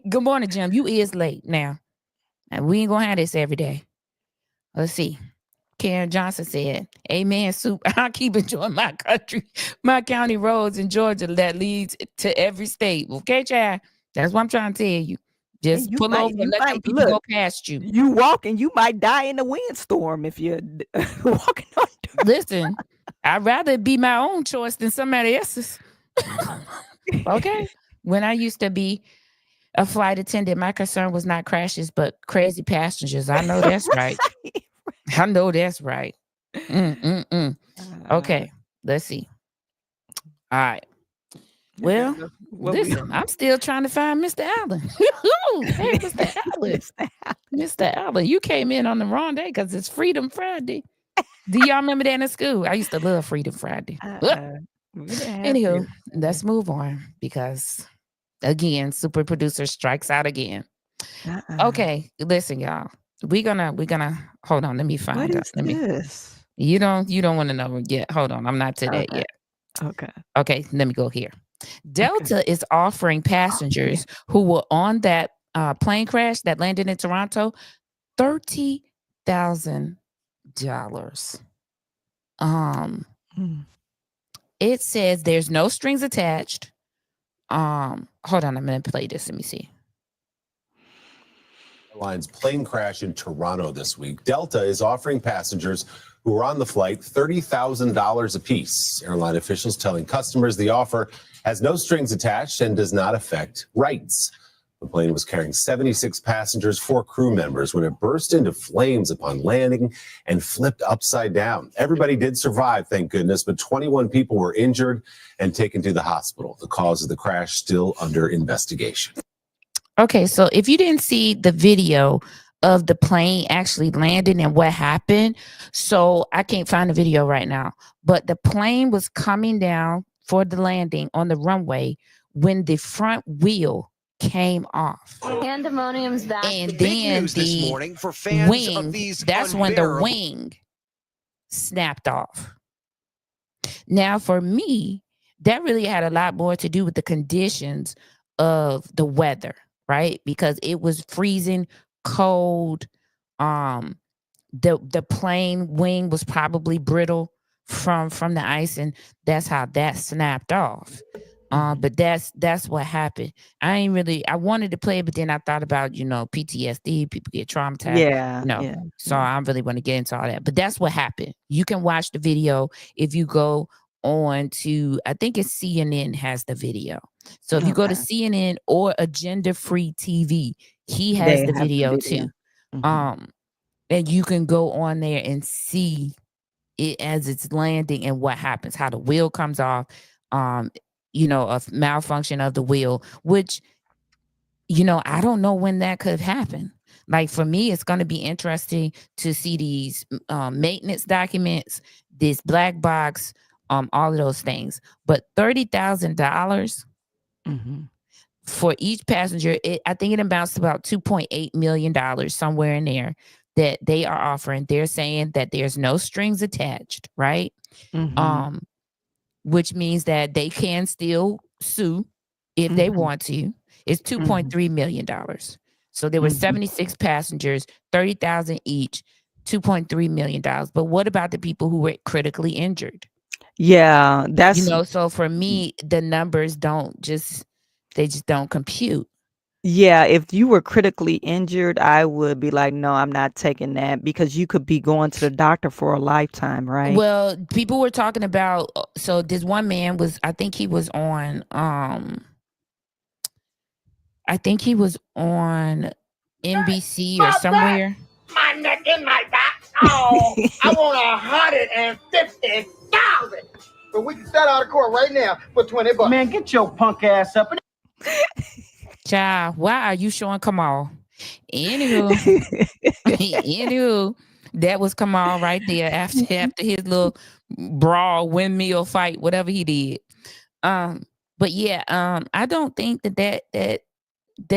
C: Good morning, Jim. You is late now. And we ain't gonna have this every day. Let's see. Karen Johnson said, amen, soup. I keep enjoying my country, my county roads in Georgia that leads to every state. Okay, child? That's what I'm trying to tell you. Just pull over and let them people go past you.
B: You walk and you might die in a windstorm if you're walking on dirt.
C: Listen, I'd rather it be my own choice than somebody else's. Okay? When I used to be a flight attendant, my concern was not crashes, but crazy passengers. I know that's right. I know that's right. Okay, let's see. All right. Well, listen, I'm still trying to find Mr. Allen. Hey, Mr. Allen. Mr. Allen, you came in on the wrong day because it's Freedom Friday. Do y'all remember that in school? I used to love Freedom Friday. Anywho, let's move on because, again, super producer strikes out again. Okay, listen, y'all. We're gonna hold on. Let me find
B: What
C: out.
B: is this?
C: You don't want to know yet. Hold on, I'm not to that yet. Okay, let me go here. Delta is offering passengers who were on that plane crash that landed in Toronto $30,000. It says there's no strings attached. Hold on, I'm gonna play this. Let me see.
G: Airlines plane crash in Toronto this week. Delta is offering passengers who were on the flight $30,000 apiece. Airline officials telling customers the offer has no strings attached and does not affect rights. The plane was carrying 76 passengers, 4 crew members, when it burst into flames upon landing and flipped upside down. Everybody did survive, thank goodness, but 21 people were injured and taken to the hospital. The cause of the crash still under investigation.
C: Okay, so if you didn't see the video of the plane actually landing and what happened, so I can't find the video right now, but the plane was coming down for the landing on the runway when the front wheel came off.
H: Pandemonium's back.
C: And
H: Big
C: then
H: news
C: the
H: this morning for fans
C: wing,
H: of these
C: that's when the wing snapped off. Now, for me, that really had a lot more to do with the conditions of the weather, right? Because it was freezing cold. The plane wing was probably brittle from the ice, and that's how that snapped off. But that's what happened. I wanted to play it, but then I thought about, PTSD, people get traumatized, so I really want to get into all that. But that's what happened. You can watch the video if you go on to, I think it's CNN has the video. So if you go to CNN or Agenda Free TV, he has the video too. And you can go on there and see it as it's landing and what happens, how the wheel comes off, a malfunction of the wheel, which, I don't know when that could happen. Like, for me, it's going to be interesting to see these maintenance documents, this black box, all of those things. But $30,000 for each passenger, I think it amounts to about $2.8 million, somewhere in there, that they are offering. They're saying that there's no strings attached, right? Which means that they can still sue if they want to. It's $2.3 million. So there were 76 passengers, 30,000 each, $2.3 million. But what about the people who were critically injured?
B: Yeah, that's
C: so for me, the numbers just don't compute.
B: Yeah, if you were critically injured, I would be like, no, I'm not taking that, because you could be going to the doctor for a lifetime, right?
C: Well, people were talking about, so this one man I think he was on NBC or somewhere.
I: My neck and my back. Oh, I want 150,000. But we can start out of court right now for $20.
J: Man, get your punk ass up.
C: Child, why are you showing Kamal? Anywho, that was Kamal right there after his little brawl, windmill fight, whatever he did. But yeah, I don't think that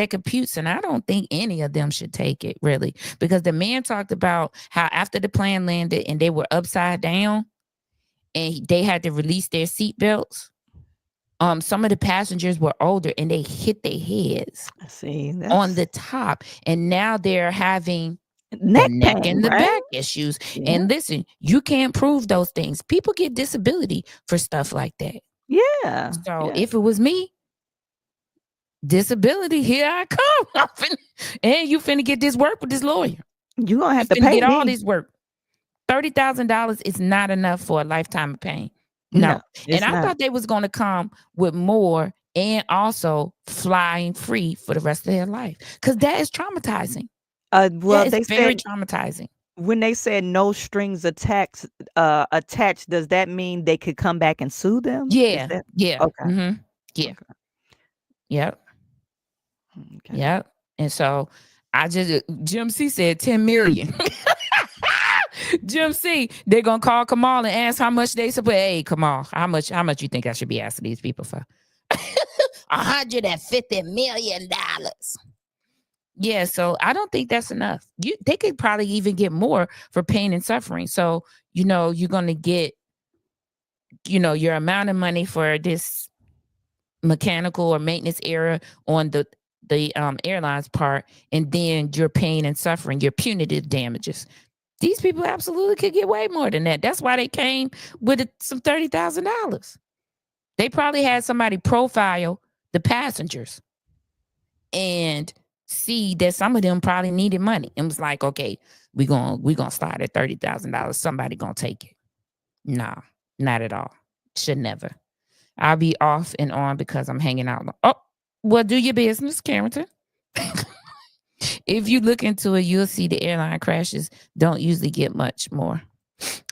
C: computes, and I don't think any of them should take it, really, because the man talked about how after the plane landed and they were upside down and they had to release their seatbelts. Some of the passengers were older and they hit their heads on the top, and now they're having neck and the back issues. Yeah. And listen, you can't prove those things. People get disability for stuff like that.
B: Yeah.
C: So if it was me, disability, here I come. And you finna get this work with this lawyer.
B: You gonna have to pay
C: all this work. $30,000 is not enough for a lifetime of pain. No. And I thought they was going to come with more and also flying free for the rest of their life, because that is traumatizing.
B: Well,
C: they very traumatizing.
B: when they said no strings attached, does that mean they could come back and sue them? Is
C: Yeah,
B: that
C: yeah,
B: okay?
C: yeah,
B: Okay.
C: yep,
B: Okay.
C: yep. And so I just Jim C said 10 million. Jim C, they're gonna call Kamal and ask how much they support. Hey, Kamal, how much you think I should be asking these people for? $150 million. Yeah, so I don't think that's enough. They could probably even get more for pain and suffering. So, you're gonna get, your amount of money for this mechanical or maintenance error on the airline's part, and then your pain and suffering, your punitive damages. These people absolutely could get way more than that. That's why they came with some $30,000. They probably had somebody profile the passengers and see that some of them probably needed money and was like, okay, we gonna start at $30,000. Somebody gonna take it. No, not at all. Should never. I'll be off and on because I'm hanging out. Oh, well, do your business, Carrington. If you look into it, you'll see the airline crashes don't usually get much more.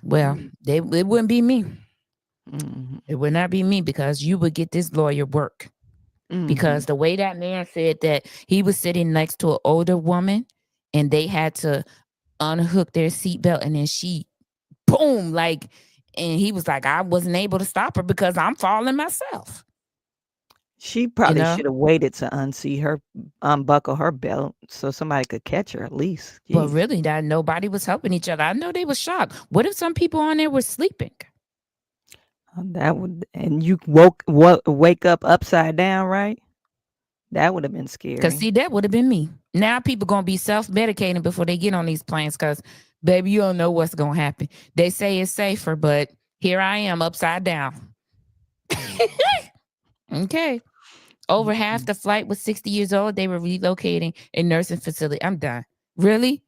C: Well, it wouldn't be me. It would not be me because you would get this lawyer work. Because the way that man said that he was sitting next to an older woman and they had to unhook their seatbelt and then she, boom, and he was like, I wasn't able to stop her because I'm falling myself.
B: She probably should have waited to unbuckle her belt so somebody could catch her at least.
C: But really, that nobody was helping each other. I know they were shocked. What if some people on there were sleeping?
B: And you wake up upside down, right? That would have been scary.
C: Because see, that would have been me. Now people gonna be self-medicating before they get on these planes because, baby, you don't know what's gonna happen. They say it's safer, but here I am upside down. Okay. Over half the flight was 60 years old. They were relocating a nursing facility. I'm done. Really?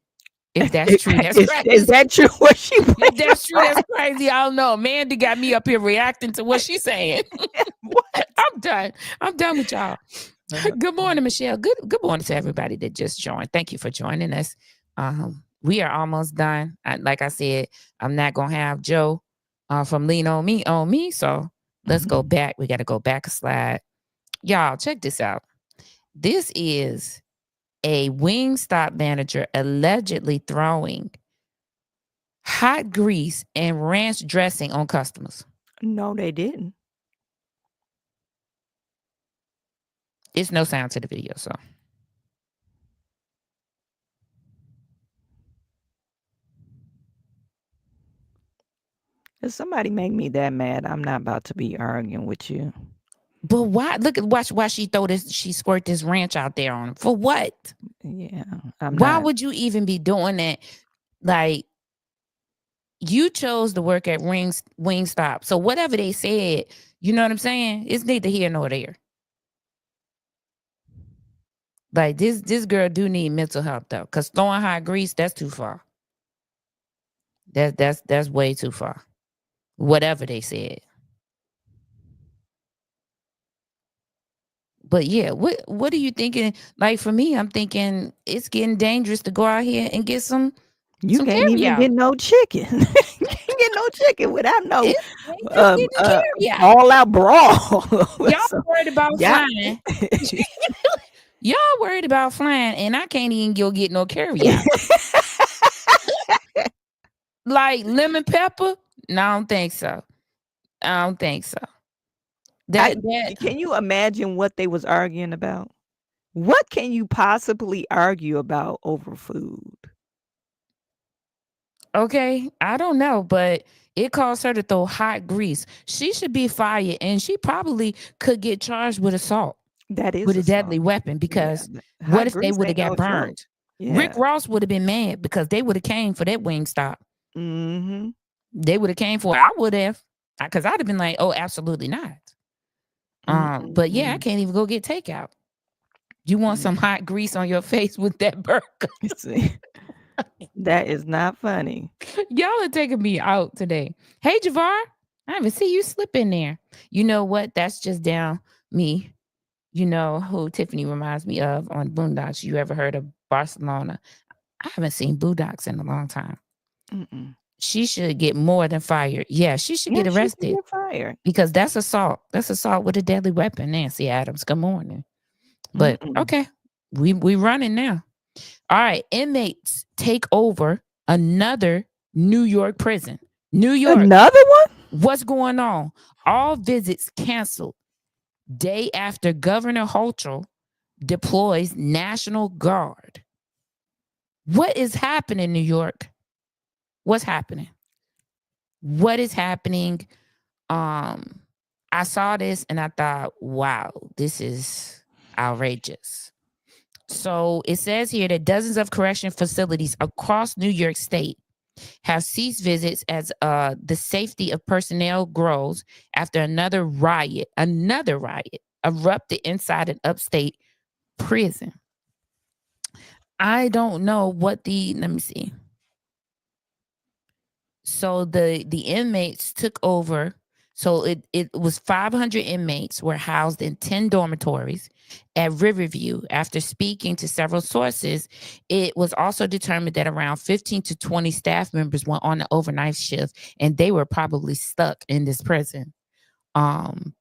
C: If that's true, that's crazy.
B: Is that true? What she?
C: If that's true, that's crazy. I don't know. Mandy got me up here reacting to what she's saying. What? I'm done. I'm done with y'all. Good morning, Michelle. Good morning to everybody that just joined. Thank you for joining us. We are almost done. Like I said, I'm not gonna have Joe from Lean on Me. So let's go back. We got to go back a slide. Y'all, check this out. This is a Wingstop manager allegedly throwing hot grease and ranch dressing on customers.
B: No, they didn't.
C: It's no sound to the video, so.
B: If somebody make me that mad, I'm not about to be arguing with you.
C: But why? Watch why she squirt this ranch out there on him. For what?
B: Yeah.
C: Why would you even be doing that? Like, you chose to work at Wingstop. So whatever they said, you know what I'm saying? It's neither here nor there. Like, this girl do need mental help though. Because throwing hot grease, that's too far. That's way too far. Whatever they said. But yeah, what are you thinking? Like, for me, I'm thinking it's getting dangerous to go out here and get some.
B: You can't even get no chicken. You can't get no chicken without no all out brawl.
C: Y'all worried about flying. Y'all worried about flying, and I can't even go get no carry out. Like lemon pepper? No, I don't think so.
B: Can you imagine what they was arguing about? What can you possibly argue about over food?
C: Okay, I don't know, but it caused her to throw hot grease. She should be fired, and she probably could get charged with assault.
B: That is
C: with a deadly weapon, because what if they would have got burned?
B: Yeah.
C: Rick Ross would have been mad because they would have came for that Wingstop.
B: Mm-hmm.
C: They would have came for it. I would have, because I'd have been like, oh, absolutely not. But yeah, I can't even go get takeout. You want some hot grease on your face with that burger?
B: That is not funny.
C: Y'all are taking me out today. Hey, Javar, I haven't seen you slip in there. You know what? That's just down me. You know who Tiffany reminds me of on Boondocks? You ever heard of Barcelona? I haven't seen Boondocks in a long time.
B: Mm-mm.
C: She should get more than fired. Yeah, she should
B: Yeah,
C: get
B: she should
C: arrested
B: get fired.
C: because that's assault. That's assault with a deadly weapon, Nancy Adams. Good morning. But
B: Mm-mm.
C: okay, we running now. All right, inmates take over another New York prison. New York,
B: Another one?
C: what's going on? All visits canceled day after Governor Hochul deploys National Guard. What is happening, New York? What's happening? What is happening? I saw this and I thought, wow, this is outrageous. So it says here that dozens of correction facilities across New York State have ceased visits as the safety of personnel grows after another riot erupted inside an upstate prison. I don't know what let me see. So the inmates took over. So it was 500 inmates were housed in 10 dormitories at Riverview. After speaking to several sources, it was also determined that around 15 to 20 staff members went on the overnight shift, and they were probably stuck in this prison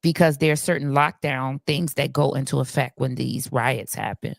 C: because there are certain lockdown things that go into effect when these riots happen.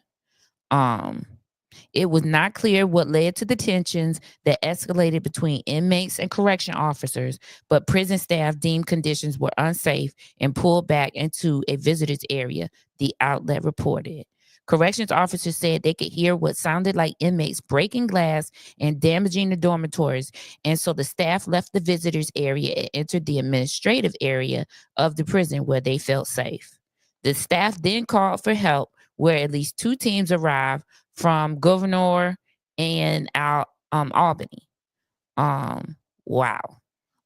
C: It was not clear what led to the tensions that escalated between inmates and correction officers, but prison staff deemed conditions were unsafe and pulled back into a visitors area, the outlet reported. Corrections officers said they could hear what sounded like inmates breaking glass and damaging the dormitories, and so the staff left the visitors area and entered the administrative area of the prison where they felt safe. The staff then called for help, where at least 2 teams arrived from Governor and Albany. Wow.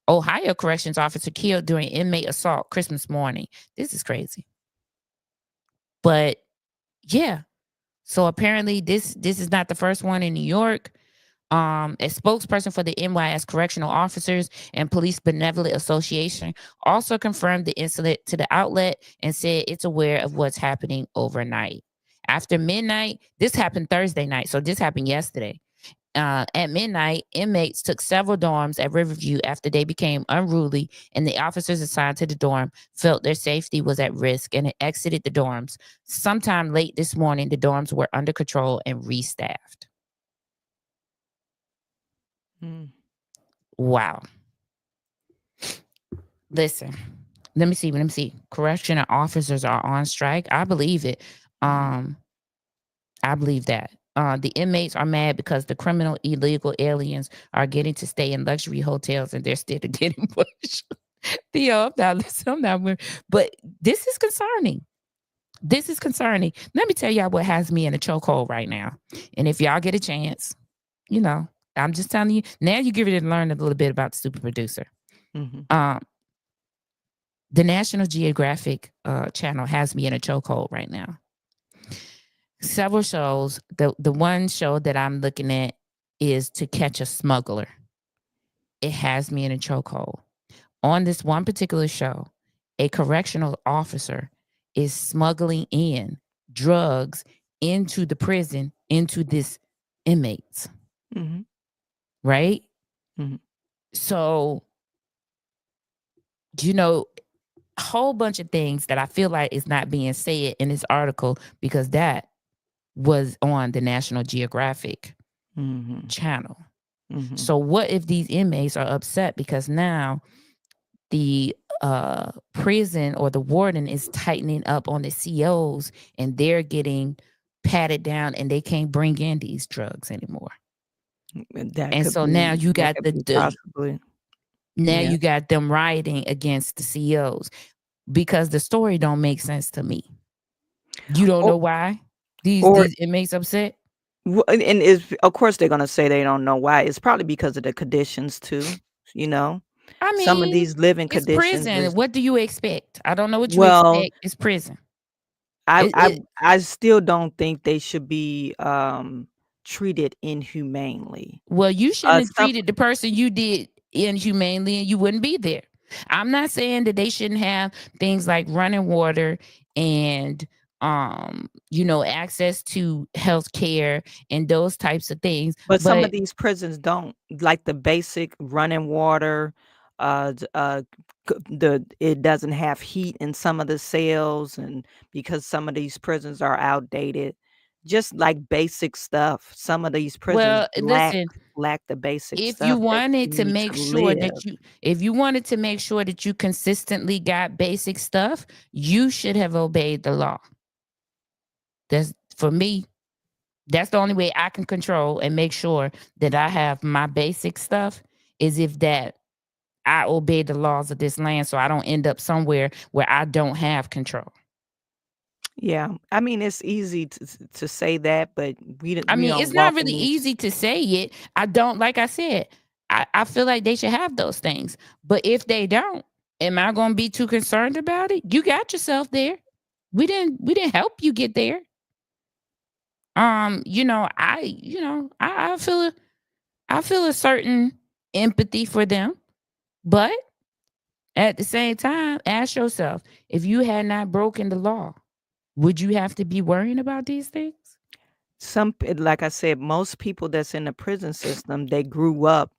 C: Ohio corrections officer killed during inmate assault Christmas morning. This is crazy. But yeah. So apparently this is not the first one in New York. A spokesperson for the NYS Correctional Officers and Police Benevolent Association also confirmed the incident to the outlet and said it's aware of what's happening overnight. After midnight, this happened Thursday night, so this happened yesterday. At midnight, inmates took several dorms at Riverview after they became unruly, and the officers assigned to the dorm felt their safety was at risk and exited the dorms. Sometime late this morning, the dorms were under control and restaffed. Wow. Listen, let me see. Correctional officers are on strike. I believe it. I believe that. The inmates are mad because the criminal illegal aliens are getting to stay in luxury hotels and they're still getting pushed. Theo, I'm not. But this is concerning. Let me tell y'all what has me in a chokehold right now. And if y'all get a chance, I'm just telling you, now you give it and learn a little bit about the super producer. The National Geographic channel has me in a chokehold right now. Several shows. The one show that I'm looking at is To Catch a Smuggler. It has me in a chokehold. On this one particular show, a correctional officer is smuggling in drugs into the prison, into this inmates. Right? So, a whole bunch of things that I feel like is not being said in this article because that was on the National Geographic channel. So what if these inmates are upset because now the prison or the warden is tightening up on the COs and they're getting patted down and they can't bring in these drugs anymore. And so now you got you got them rioting against the COs because the story don't make sense to me. You don't know why these inmates upset?
B: And is of course they're gonna say they don't know why. It's probably because of the conditions too.
C: I mean,
B: some of these living
C: it's
B: conditions.
C: Prison. What do you expect? I don't know what you expect. It's prison.
B: I still don't think they should be treated inhumanely.
C: Well, you shouldn't have treated the person you did inhumanely, and you wouldn't be there. I'm not saying that they shouldn't have things like running water and access to health care and those types of things.
B: But some
C: But
B: of these prisons don't, like the basic running water, it doesn't have heat in some of the cells, and because some of these prisons are outdated, just like basic stuff. Some of these prisons
C: well,
B: lack
C: listen,
B: lack the basic
C: if you
B: stuff that
C: wanted
B: you
C: to
B: need
C: make
B: to
C: sure
B: live.
C: that you consistently got basic stuff, you should have obeyed the law. That's for me. That's the only way I can control and make sure that I have my basic stuff is if that I obey the laws of this land so I don't end up somewhere where I don't have control.
B: Yeah, I mean it's easy to say that, but
C: I
B: we
C: mean,
B: don't
C: it's not
B: walk in
C: really
B: these.
C: easy to say it. I don't, like I said, I feel like they should have those things. But if they don't, am I gonna be too concerned about it? You got yourself there. We didn't help you get there. I feel a certain empathy for them, but at the same time, ask yourself, if you had not broken the law, would you have to be worrying about these things?
B: Like I said, most people that's in the prison system, they grew up.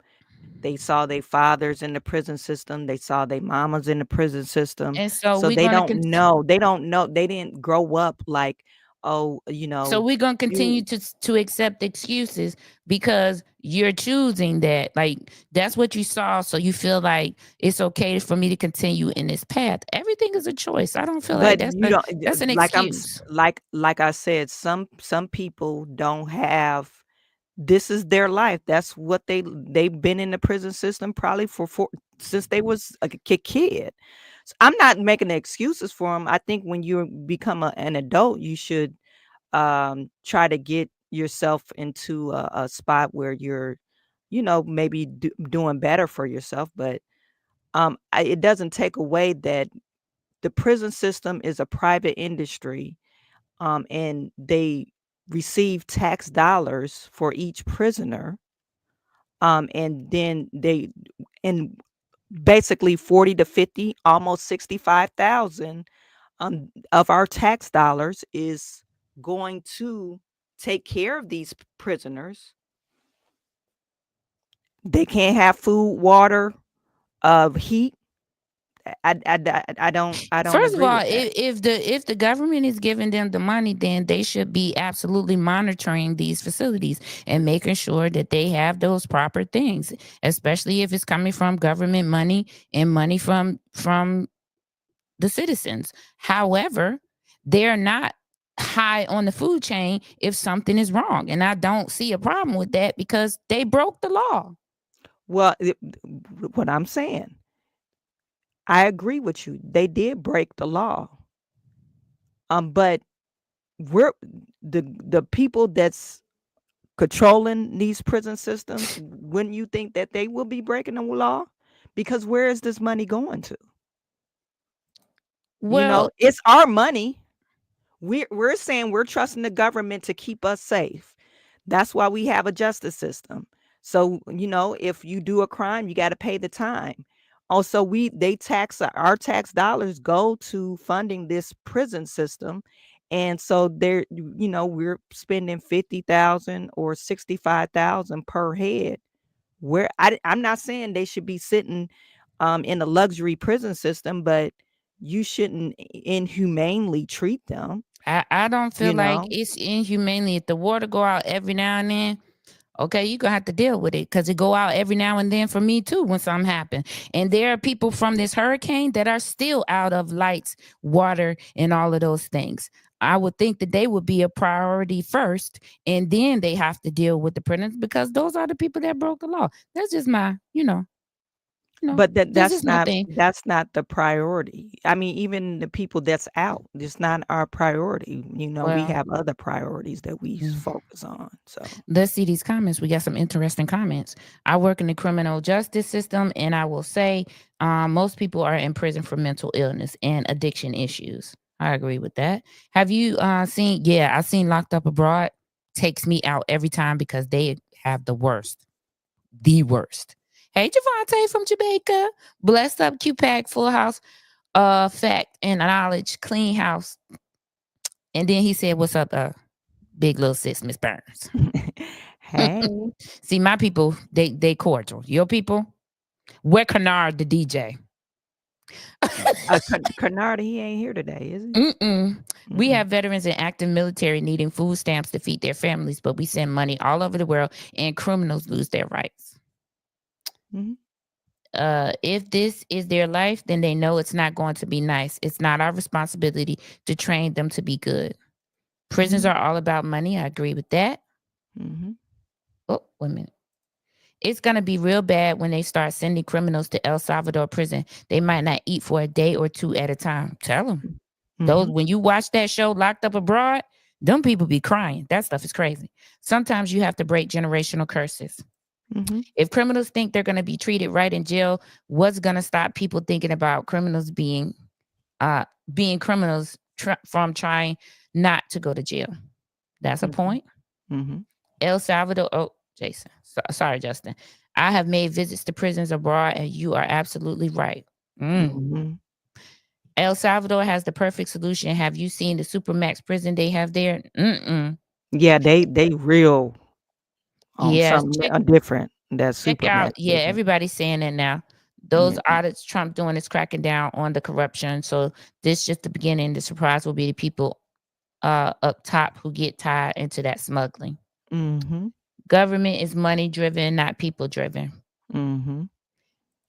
B: They saw their fathers in the prison system. They saw their mamas in the prison system.
C: And so
B: So
C: we're
B: they
C: gonna
B: don't know. They don't know. They didn't grow up like, oh,
C: So we're gonna continue
B: you.
C: to accept excuses because you're choosing that. Like that's what you saw. So you feel like it's okay for me to continue in this path. Everything is a choice. I don't feel like
B: But you don't
C: that's an
B: like
C: excuse.
B: like I said, some people don't have. This is their life. That's what they've been in the prison system probably for since they was a kid. So I'm not making excuses for them. I think when you become an adult, you should try to get yourself into a spot where you're, maybe doing better for yourself. But it doesn't take away that the prison system is a private industry, and they receive tax dollars for each prisoner, and then and basically 40 to 50, almost 65,000 of our tax dollars is going to take care of these prisoners. They can't have food, water, heat. I don't
C: First of
B: agree
C: all,
B: with that.
C: if the government is giving them the money, then they should be absolutely monitoring these facilities and making sure that they have those proper things, especially if it's coming from government money and money from the citizens. However, they're not high on the food chain if something is wrong, and I don't see a problem with that because they broke the law.
B: Well, what I'm saying, I agree with you. They did break the law. But we're the people that's controlling these prison systems. Wouldn't you think that they will be breaking the law? Because where is this money going to?
C: Well,
B: It's our money. We're saying we're trusting the government to keep us safe. That's why we have a justice system. So, if you do a crime, you got to pay the time. Also, they tax our tax dollars go to funding this prison system. And so we're spending 50,000 or 65,000 per head. I'm not saying they should be sitting in a luxury prison system, but you shouldn't inhumanely treat them,
C: I don't feel
B: you
C: like
B: know.
C: it's inhumanely if the water go out every now and then. Okay, you're gonna have to deal with it because it go out every now and then for me too when something happen. And there are people from this hurricane that are still out of lights, water, and all of those things. I would think that they would be a priority first, and then they have to deal with the prisoners because those are the people that broke the law. That's just my,
B: But
C: that's just my thing.
B: that's not the priority. I mean, even the people that's out, it's not our priority. We
C: Well,
B: have other priorities that we
C: yeah.
B: focus on. So
C: Let's see these comments. We got some interesting comments. I work in the criminal justice system, and I will say most people are in prison for mental illness and addiction issues. I agree with that. Have you seen? Yeah, I've seen Locked Up Abroad. Takes me out every time because they have the worst. The worst. Hey, Javante from Jamaica. Blessed up, Q-Pack, Full House, Fact and Knowledge, Clean House. And then he said, "What's up, big little sis, Miss Burns?"
B: Hey.
C: See, my people, they cordial. Your people, where Kennard the DJ?
B: Kennard, he ain't here today, is he?
C: We
B: Mm-mm.
C: have veterans and active military needing food stamps to feed their families, but we send money all over the world and criminals lose their rights.
B: Mhm.
C: If this is their life, then they know it's not going to be nice. It's not our responsibility to train them to be good. Prisons are all about money. I agree with that.
B: Mhm.
C: Oh, wait a minute. It's going to be real bad when they start sending criminals to El Salvador prison. They might not eat for a day or two at a time. Tell them. Those, when you watch that show Locked Up Abroad, them people be crying. That stuff is crazy. Sometimes you have to break generational curses. If criminals think they're going to be treated right in jail, what's going to stop people thinking about criminals being criminals from trying not to go to jail? That's a point. El Salvador. Oh, Jason. Sorry, Justin. I have made visits to prisons abroad, and you are absolutely right. El Salvador has the perfect solution. Have you seen the Supermax prison they have there?
B: Yeah, they real
C: Yeah,
B: something different. That's
C: check
B: super
C: out.
B: max
C: Yeah,
B: prison.
C: everybody's saying that now. Those audits Trump doing is cracking down on the corruption. So this is just the beginning. The surprise will be the people up top who get tied into that smuggling. Government is money driven, not people driven.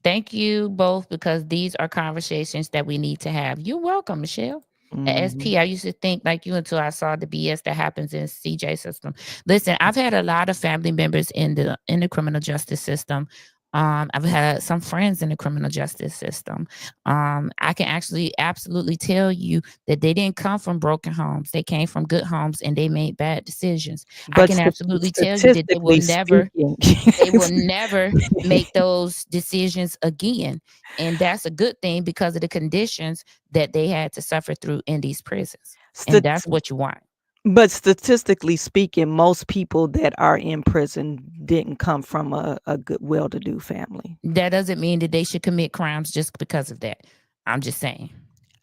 C: Thank you both, because these are conversations that we need to have. You're welcome, Michelle. At SP, I used to think like you until I saw the BS that happens in CJ system. Listen, I've had a lot of family members in the criminal justice system. I've had some friends in the criminal justice system. I can actually absolutely tell you that they didn't come from broken homes. They came from good homes and they made bad decisions.
B: But
C: I can absolutely tell you that they will never make those decisions again. And that's a good thing because of the conditions that they had to suffer through in these prisons. And that's what you want.
B: But statistically speaking, most people that are in prison didn't come from a good, well-to-do family.
C: That doesn't mean that they should commit crimes just because of that. I'm just saying.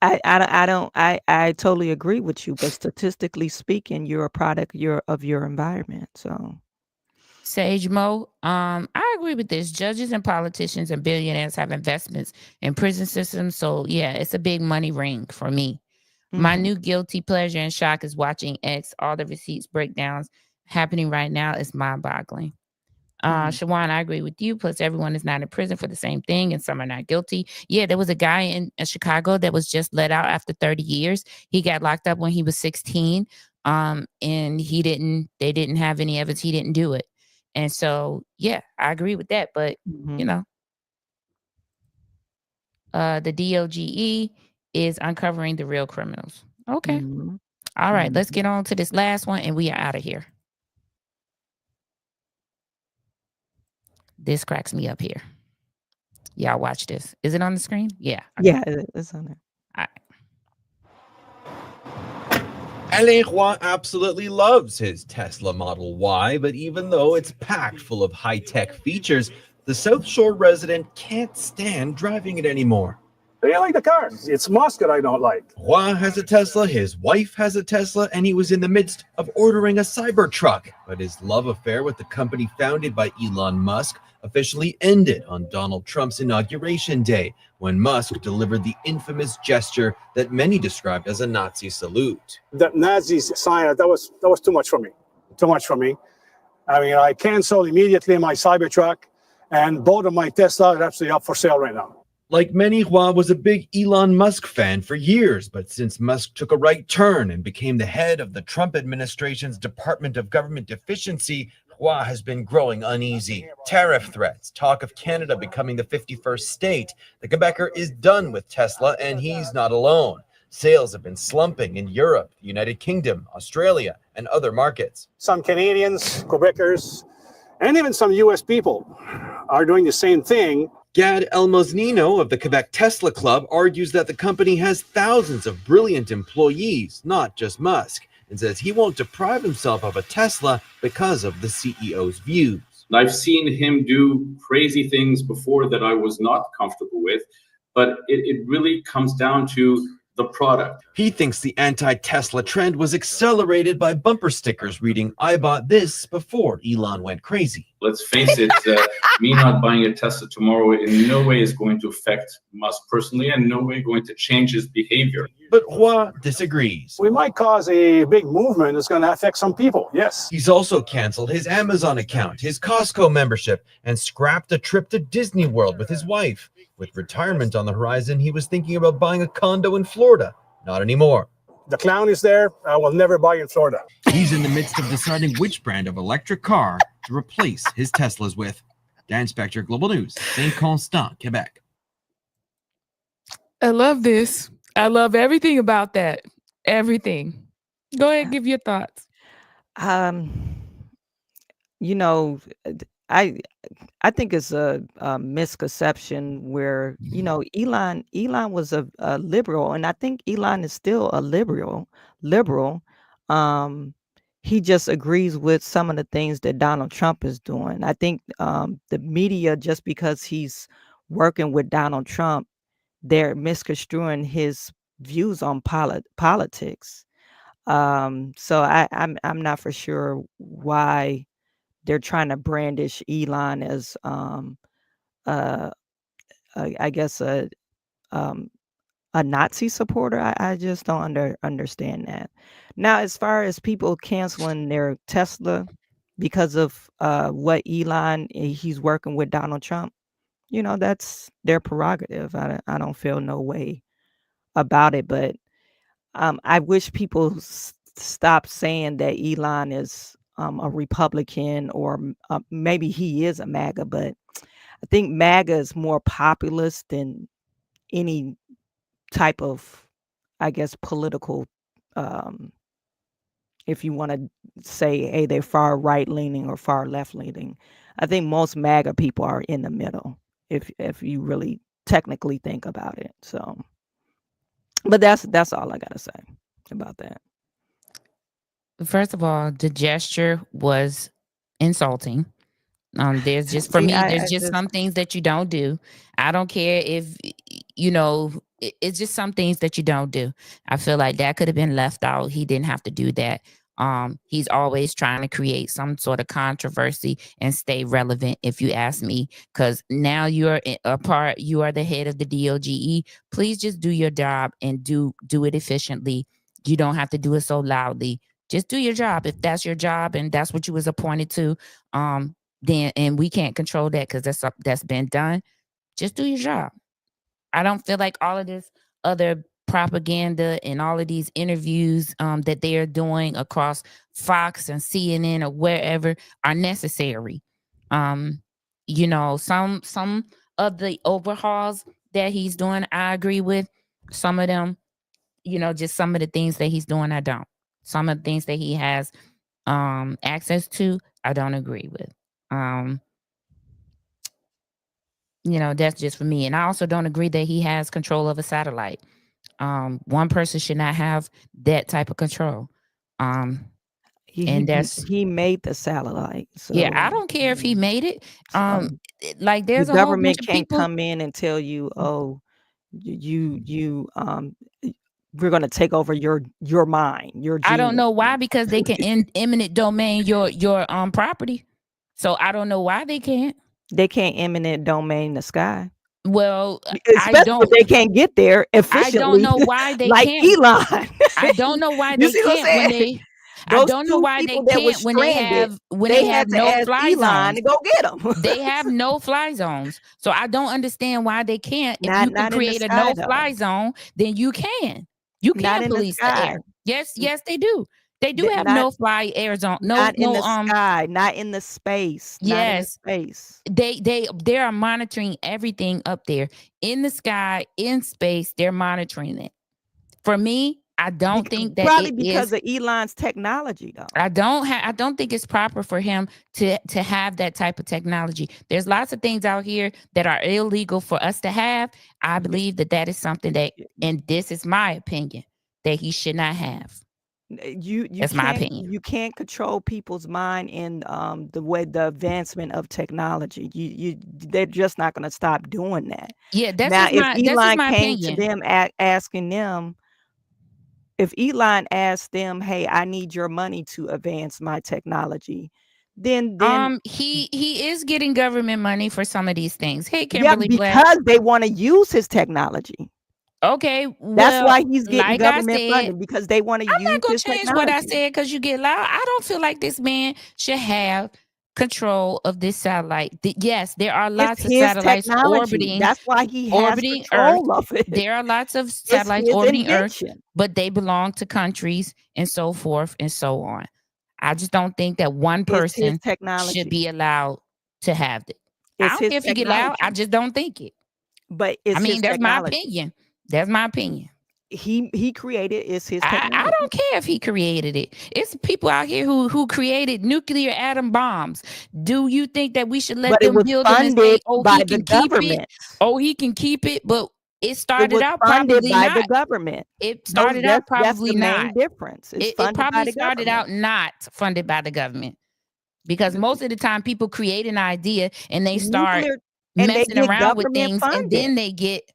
B: I totally agree with you, but statistically speaking, you're a product of your environment. So,
C: Sage Mo, I agree with this. Judges and politicians and billionaires have investments in prison systems. So yeah, it's a big money ring for me. My new guilty pleasure and shock is watching X. All the receipts breakdowns happening right now is mind-boggling. Shawan, I agree with you. Plus, everyone is not in prison for the same thing, and some are not guilty. Yeah, there was a guy in Chicago that was just let out after 30 years. He got locked up when he was 16, and they didn't have any evidence. He didn't do it. And so, yeah, I agree with that. But, you know, the DOGE is uncovering the real criminals. Okay. All right, let's get on to this last one, and we are out of here. This cracks me up here. Y'all watch this. Is it on the screen? Yeah. Okay.
B: Yeah, it's on there.
C: All right.
K: Alain Juan absolutely loves his Tesla Model Y, but even though it's packed full of high-tech features, the South Shore resident can't stand driving it anymore.
L: I don't like the car. It's Musk that I don't like.
K: Juan has a Tesla, his wife has a Tesla, and he was in the midst of ordering a Cybertruck. But his love affair with the company founded by Elon Musk officially ended on Donald Trump's inauguration day, when Musk delivered the infamous gesture that many described as a Nazi salute.
L: That Nazi sign, that was too much for me. Too much for me. I mean, I canceled immediately my Cybertruck, and both of my Tesla are actually up for sale right now.
K: Like many, Hua was a big Elon Musk fan for years, but since Musk took a right turn and became the head of the Trump administration's Department of Government Efficiency, Hua has been growing uneasy. Tariff threats, talk of Canada becoming the 51st state. The Quebecer is done with Tesla, and he's not alone. Sales have been slumping in Europe, the United Kingdom, Australia, and other markets.
L: Some Canadians, Quebecers, and even some U.S. people are doing the same thing.
K: Gad Elmosnino of the Quebec Tesla Club argues that the company has thousands of brilliant employees, not just Musk, and says he won't deprive himself of a Tesla because of the CEO's views.
M: I've seen him do crazy things before that I was not comfortable with, but it really comes down to the product.
K: He thinks the anti-Tesla trend was accelerated by bumper stickers reading, "I bought this," before Elon went crazy.
M: Let's face it, me not buying a Tesla tomorrow in no way is going to affect Musk personally, and no way going to change his behavior.
K: But Hua disagrees.
L: We might cause a big movement that's going to affect some people, yes.
K: He's also canceled his Amazon account, his Costco membership, and scrapped a trip to Disney World with his wife. With retirement on the horizon, he was thinking about buying a condo in Florida. Not anymore.
L: The clown is there. I will never buy in Florida.
K: He's in the midst of deciding which brand of electric car to replace his Teslas with. Dan Spector, Global News, Saint Constant, Quebec.
C: I love this. I love everything about that. Everything. Go ahead, give your thoughts.
B: You know, I think it's a misconception where, you know, Elon was a liberal, and I think Elon is still a liberal. He just agrees with some of the things that Donald Trump is doing. I think the media, just because he's working with Donald Trump, they're misconstruing his views on politics. So I'm not for sure why they're trying to brandish Elon as I guess a Nazi supporter. I just don't understand that. Now, as far as people canceling their Tesla because of what Elon, he's working with Donald Trump, you know, that's their prerogative. I don't feel no way about it, but I wish people stop saying that Elon is a Republican, or maybe he is a MAGA, but I think MAGA is more populist than any type of, I guess, political, if you want to say, hey, they're far right leaning or far left leaning. I think most MAGA people are in the middle, if you really technically think about it. So, but that's all I gotta say about that.
C: First of all, the gesture was insulting. There's just, for
B: See,
C: me,
B: I
C: there's just
B: just
C: some things that you don't do. I don't care if, you know, it's just some things that you don't do. I feel like that could have been left out. He didn't have to do that. He's always trying to create some sort of controversy and stay relevant, if you ask me, because now you're you are the head of the DOGE. Please just do your job and do it efficiently. You don't have to do it so loudly. Just do your job. If that's your job and that's what you was appointed to, then, and we can't control that because that's been done. Just do your job. I don't feel like all of this other propaganda and all of these interviews that they are doing across Fox and CNN or wherever are necessary. You know, some of the overhauls that he's doing, I agree with. Some of them, you know, just some of the things that he's doing, I don't. Some of the things that he has access to, I don't agree with. You know, that's just for me. And I also don't agree that he has control of a satellite. One person should not have that type of control. And that's,
B: he made the satellite. So
C: yeah, I don't care if he made it. Like
B: the
C: there's a whole bunch
B: government
C: of
B: can't
C: people.
B: come in and tell you, oh, you we're going to take over your mind, your
C: I don't
B: genius.
C: know why, because they can eminent domain your property. So I don't know why they can't.
B: They can't eminent domain the sky.
C: Well,
B: especially if they can't get there efficiently.
C: I don't know why they
B: like
C: can't.
B: Elon.
C: I don't know why
B: You
C: they
B: see what I'm
C: can't when
B: saying?
C: they. I
B: Those
C: don't know
B: two
C: why they
B: people that were
C: can't when they have
B: had to
C: no
B: ask
C: fly
B: Elon
C: zones.
B: to go get them.
C: They have no fly zones, so I don't understand why they can't. If you can
B: Not in the
C: create a
B: sky,
C: no
B: though.
C: fly zone, then you can. You
B: Not
C: can
B: in the
C: police the
B: sky.
C: air. Yes, they do. They do have
B: Not
C: no fly air zone.
B: not in the sky, not in the space. Not in the
C: Yes,
B: space.
C: they are monitoring everything up there in the sky, in space. They're monitoring it. For me, I don't think that
B: Probably
C: it
B: because
C: is.
B: of Elon's technology, though.
C: I don't think it's proper for him to have that type of technology. There's lots of things out here that are illegal for us to have. I believe that is something that, and this is my opinion, that he should not have. That's my opinion.
B: You can't control people's mind in the advancement of technology. They're just not going to stop doing that.
C: Yeah, that's
B: Now,
C: just
B: if
C: my
B: Elon came
C: opinion.
B: to them asking them, If Elon asked them, "Hey, I need your money to advance my technology," then
C: he is getting government money for some of these things. Hey,
B: yeah,
C: Kimberly Black.
B: because they want to use his technology.
C: Okay,
B: That's
C: well,
B: why he's getting
C: like I
B: government
C: said,
B: funding, because they want to
C: I'm
B: use
C: not gonna
B: his
C: change what I
B: technology.
C: said because you get loud. I don't feel like this man should have control of this satellite. Yes, there are
B: It's
C: lots of
B: his
C: satellites
B: technology. That's why he has
C: orbiting Earth.
B: control of it.
C: There are lots of
B: It's
C: satellites
B: his
C: orbiting Earth,
B: invention.
C: but they belong to countries and so forth and so on. I just don't think that one
B: It's his
C: person should
B: technology.
C: be allowed to have it. I
B: It's
C: don't
B: his
C: care if you get loud. I
B: technology.
C: just don't think it.
B: But
C: I
B: it's
C: mean,
B: his
C: that's my
B: technology.
C: opinion. That's my opinion.
B: He created it's his
C: I
B: technology.
C: don't care if he created it. It's people out here who created nuclear atom bombs. Do you think that we should let
B: But it
C: them
B: was
C: build them and say,
B: funded
C: "Oh,
B: by
C: he
B: the
C: can keep it.
B: government.
C: Oh, he can keep it"? But it
B: It
C: started
B: was
C: out
B: funded
C: probably
B: by the
C: not.
B: government.
C: It started out
B: That's
C: probably
B: the main
C: not.
B: difference. It's
C: It
B: funded by
C: probably
B: the
C: started
B: government.
C: out not funded by the government, because most of the time people create an idea and they start
B: Nuclear, and they
C: messing
B: get
C: around with
B: government
C: things, and
B: funded.
C: then they get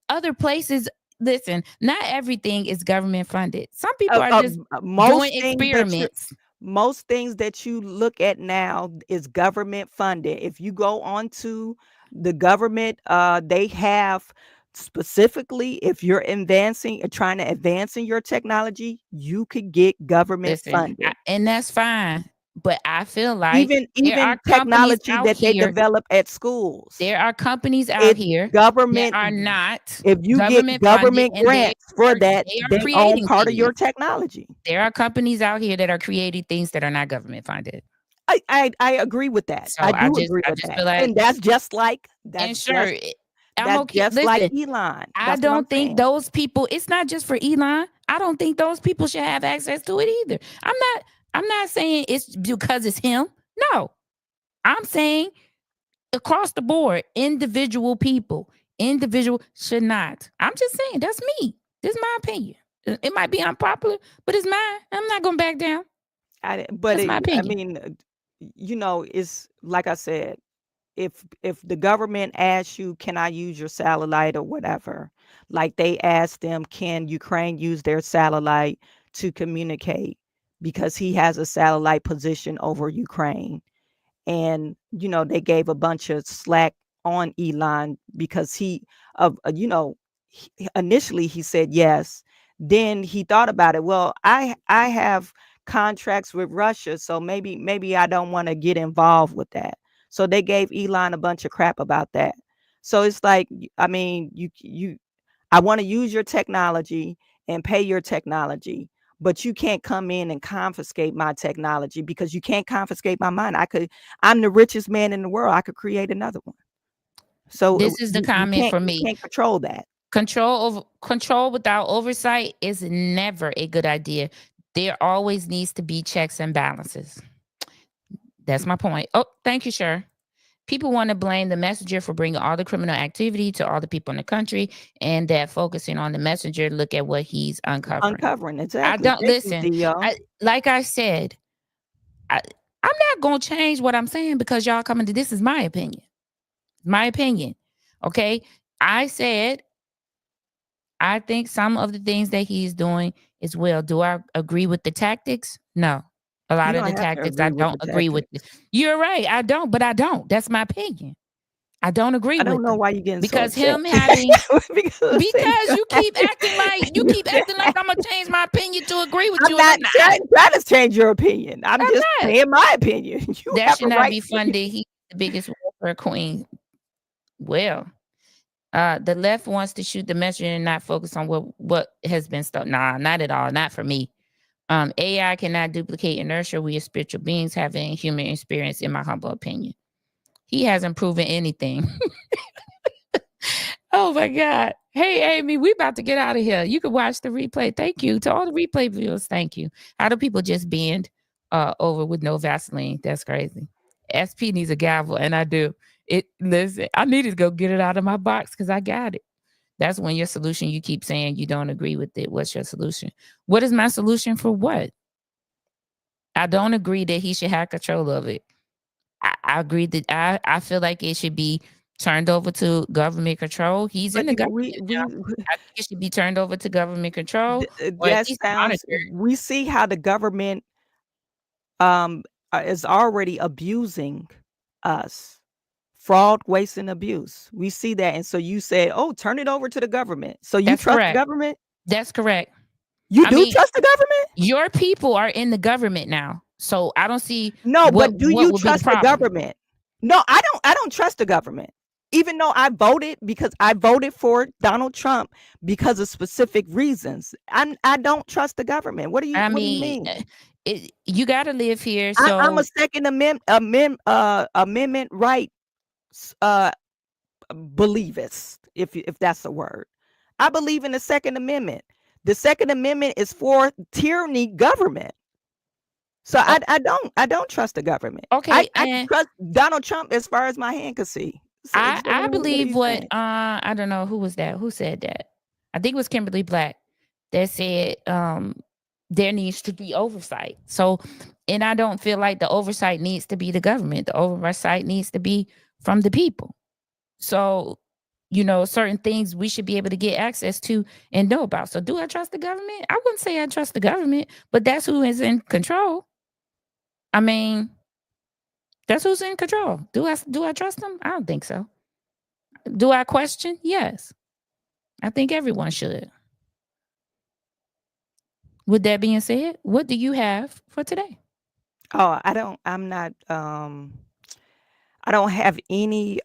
C: other places. Listen, not everything is government funded. Some people are just doing experiments.
B: Most things that you look at now is government funded. If you go onto the government, they have specifically, if you're trying to advance in your technology, you could get government
C: Listen,
B: funded.
C: and that's fine. But I feel like there
B: Even
C: are companies
B: technology
C: out
B: that they
C: here.
B: develop at schools.
C: There are companies out
B: It's
C: here that
B: government.
C: are not
B: If you get
C: government funded,
B: government
C: and
B: grants for that,
C: they are
B: they own
C: creating
B: part of your
C: things.
B: technology.
C: There are companies out here that are creating things that are not government funded.
B: I agree with that.
C: So
B: I
C: I
B: do
C: just
B: agree with
C: feel
B: that.
C: like,
B: And that's just like
C: and sure, I'm
B: that's
C: okay.
B: just like
C: Listen,
B: Elon.
C: I
B: That's what I'm
C: don't think
B: saying.
C: those people. It's not just for Elon. I don't think those people should have access to it either. I'm not saying it's because it's him. No, I'm saying across the board, individual people, individual should not. I'm just saying, that's me. This is my opinion. It might be unpopular, but it's mine. I'm not gonna back down. That's my
B: I
C: opinion.
B: mean, it's like I said, if the government asks you, can I use your satellite or whatever, like they asked them, can Ukraine use their satellite to communicate, because he has a satellite position over Ukraine. And they gave a bunch of slack on Elon because initially he said yes, then he thought about it. Well, I have contracts with Russia, so maybe I don't want to get involved with that. So they gave Elon a bunch of crap about that. So it's like, I mean, I want to use your technology and pay your technology, but you can't come in and confiscate my technology, because you can't confiscate my mind. I'm the richest man in the world. I could create another one. So
C: This is the comment for me.
B: You can't control that.
C: Control without oversight is never a good idea. There always needs to be checks and balances. That's my point. Oh, thank you, sir. People want to blame the messenger for bringing all the criminal activity to all the people in the country, and that focusing on the messenger, look at what he's uncovering.
B: Exactly.
C: I don't listen. Like I said, I'm not going to change what I'm saying because y'all coming to this is my opinion. My opinion. Okay. I said, I think some of the things that he's doing is well. Do I agree with the tactics? No. A lot of the tactics I don't agree with. You're right. I don't, but I don't. That's my opinion. I don't agree with.
B: I don't know why you're getting
C: because
B: so upset.
C: him having
B: because
C: you keep acting like I'm gonna change my opinion to agree with you.
B: I'm not trying to change your opinion. I'm just saying my opinion. You
C: that
B: have
C: should
B: a
C: not
B: right
C: be funded. He's the biggest warfare queen. Well, the left wants to shoot the messenger and not focus on what has been stolen. Nah, not at all. Not for me. AI cannot duplicate inertia. We as spiritual beings having human experience, in my humble opinion. He hasn't proven anything. Oh my God. Hey, Amy, we about to get out of here. You can watch the replay. Thank you to all the replay viewers. Thank you. How do people just bend over with no Vaseline? That's crazy. SP needs a gavel, and I do. Listen, I needed to go get it out of my box because I got it. That's when your solution, you keep saying you don't agree with it. What's your solution? What is my solution for what? I don't agree that he should have control of it. I agree that I feel like it should be turned over to government control. He's in the
B: But
C: government now. I think it should be turned over to government control, or at
B: that
C: least
B: sounds.
C: monitored.
B: We see how the government is already abusing us. Fraud, waste, and abuse. We see that, and so you say, "Oh, turn it over to the government." So you
C: That's
B: trust the
C: correct.
B: government?
C: That's correct.
B: You
C: I
B: do
C: mean,
B: trust the government?
C: your people are in the government now, so I don't see
B: No,
C: what
B: but do you
C: would be the
B: trust the
C: problem.
B: government? No, I don't trust the government. Even though I voted for Donald Trump because of specific reasons. I don't trust the government. What do you
C: I
B: what do you
C: mean,
B: mean?
C: you got to live here,
B: I'm a
C: so
B: second amendment right uh believist, if that's a word. I believe in the Second Amendment. The Second Amendment is for tyranny government. So
C: oh,
B: I don't trust the government.
C: okay,
B: I
C: and
B: trust Donald Trump as far as my hand could see. So,
C: I
B: what are
C: believe
B: you
C: what
B: saying?
C: I don't know who was that. Who said that? I think it was Kimberly Black that said there needs to be oversight. So, and I don't feel like the oversight needs to be the government. The oversight needs to be from the people. So, certain things we should be able to get access to and know about. So, do I trust the government? I wouldn't say I trust the government, but that's who is in control. I mean, that's who's in control. Do I trust them? I don't think so. Do I question? Yes. I think everyone should. With that being said, what do you have for today?
B: Oh, I don't have any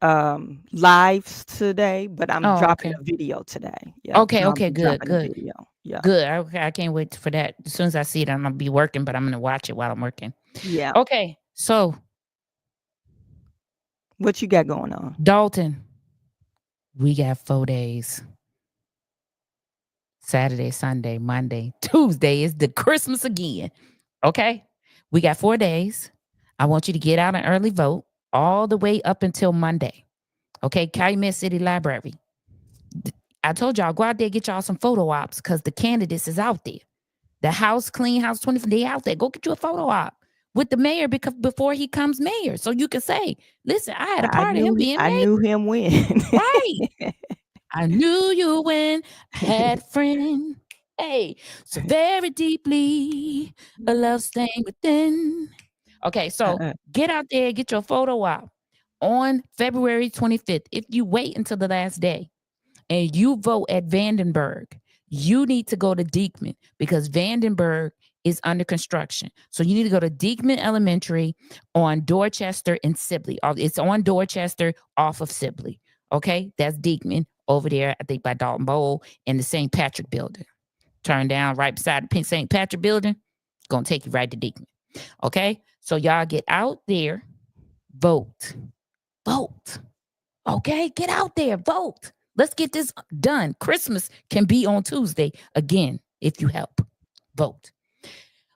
B: lives today, but I'm
C: Oh,
B: dropping
C: okay.
B: a video today. Yeah,
C: Okay,
B: I'll
C: okay,
B: be
C: good,
B: dropping a
C: good.
B: video. Yeah.
C: Good. Okay, I can't wait for that. As soon as I see it, I'm gonna be working, but I'm gonna watch it while I'm working.
B: Yeah.
C: Okay, so
B: What you got going on?
C: Dalton, we got 4 days. Saturday, Sunday, Monday, Tuesday is the Christmas again. Okay? We got 4 days. I want you to get out an early vote all the way up until Monday. Okay? Calumet City Library. I told y'all, go out there, get y'all some photo ops because the candidates is out there. The House Clean House 24, they out there. Go get you a photo op with the mayor because before he comes mayor. So you can say, listen, I had a part of him being
B: I
C: mayor.
B: knew him when.
C: Right. I knew you when I had a friend. Hey, so very deeply, a love staying within. Okay, so get out there, get your photo op on February 25th. If you wait until the last day and you vote at Vandenberg, you need to go to Diekman because Vandenberg is under construction. So you need to go to Diekman Elementary on Dorchester and Sibley. It's on Dorchester off of Sibley. Okay, that's Diekman over there, I think by Dalton Bowl in the St. Patrick building. Turn down right beside the St. Patrick building. Gonna take you right to Diekman. Okay, so y'all get out there, vote. Okay, get out there, vote. Let's get this done. Christmas can be on Tuesday again if you help. Vote.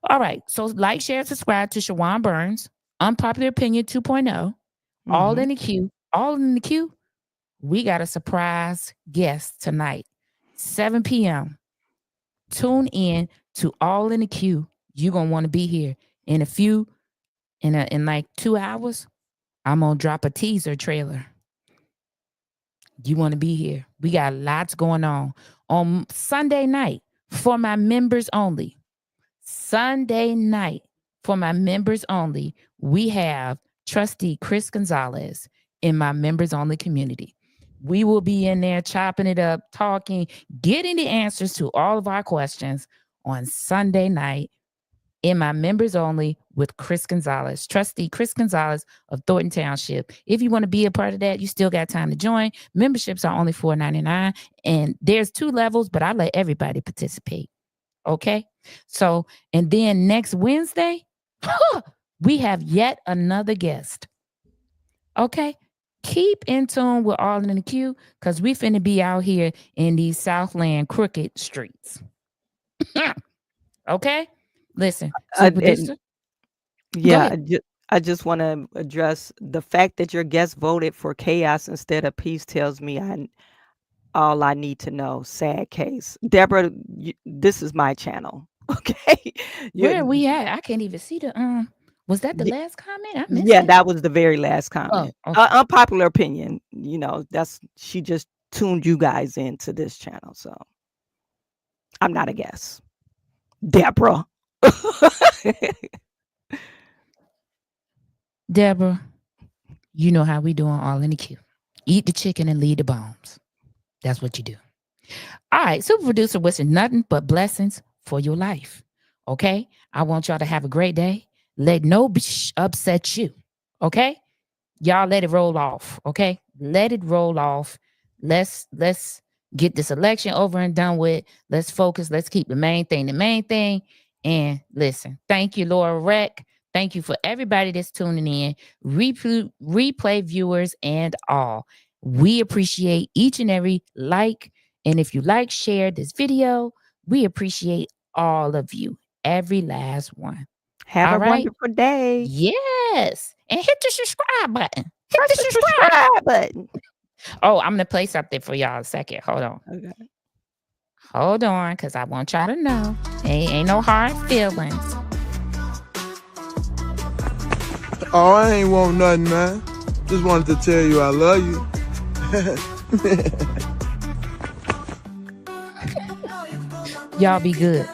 C: All right. So like, share, subscribe to Shawan Burns, Unpopular Opinion 2.0. All in the queue. All in the queue. We got a surprise guest tonight, 7 p.m. Tune in to All in the Queue. You're going to want to be here. In like 2 hours, I'm going to drop a teaser trailer. You want to be here. We got lots going on Sunday night for my members only. Sunday night for my members only. We have Trustee Chris Gonzalez in my members only community. We will be in there chopping it up, talking, getting the answers to all of our questions on Sunday night in my members only with Chris Gonzalez, Trustee Chris Gonzalez of Thornton Township. If you want to be a part of that, you still got time to join. Memberships are only $4.99, and there's 2 levels, but I let everybody participate. Okay? So, and then next Wednesday, we have yet another guest. Okay? Keep in tune with All in the Queue because we finna be out here in these Southland crooked streets. Okay? Listen. So producer,
B: yeah, I just want to address the fact that your guest voted for chaos instead of peace tells me all I need to know. Sad case. Deborah, this is my channel. Okay.
C: where are we at? I can't even see the Was that the last comment? I missed
B: Yeah,
C: it.
B: that was the very last
C: Oh,
B: comment.
C: okay.
B: Unpopular opinion. She just tuned you guys into this channel, so I'm not a guest. Deborah.
C: Deborah, you know how we doing all in the queue. Eat the chicken and leave the bones. That's what you do. All right, super producer, wishing nothing but blessings for your life. Okay? I want y'all to have a great day. Let no bitch upset you. Okay? Y'all let it roll off. Okay? Let it roll off. Let's get this election over and done with. Let's focus. Let's keep the main thing the main thing. And listen, thank you, Laura Rec. Thank you for everybody that's tuning in, replay viewers and all. We appreciate each and every like. And if you like, share this video. We appreciate all of you, every last one.
B: Have
C: All
B: a
C: right?
B: wonderful day.
C: Yes. And hit the subscribe button. Hit
B: Press
C: the
B: the
C: subscribe.
B: subscribe button.
C: Oh, I'm going to play something for y'all a second. Hold on.
B: Okay.
C: Hold on, because I want y'all to know. Ain't no hard feelings.
N: Oh, I ain't want nothing, man. Just wanted to tell you I love you.
C: Y'all be good.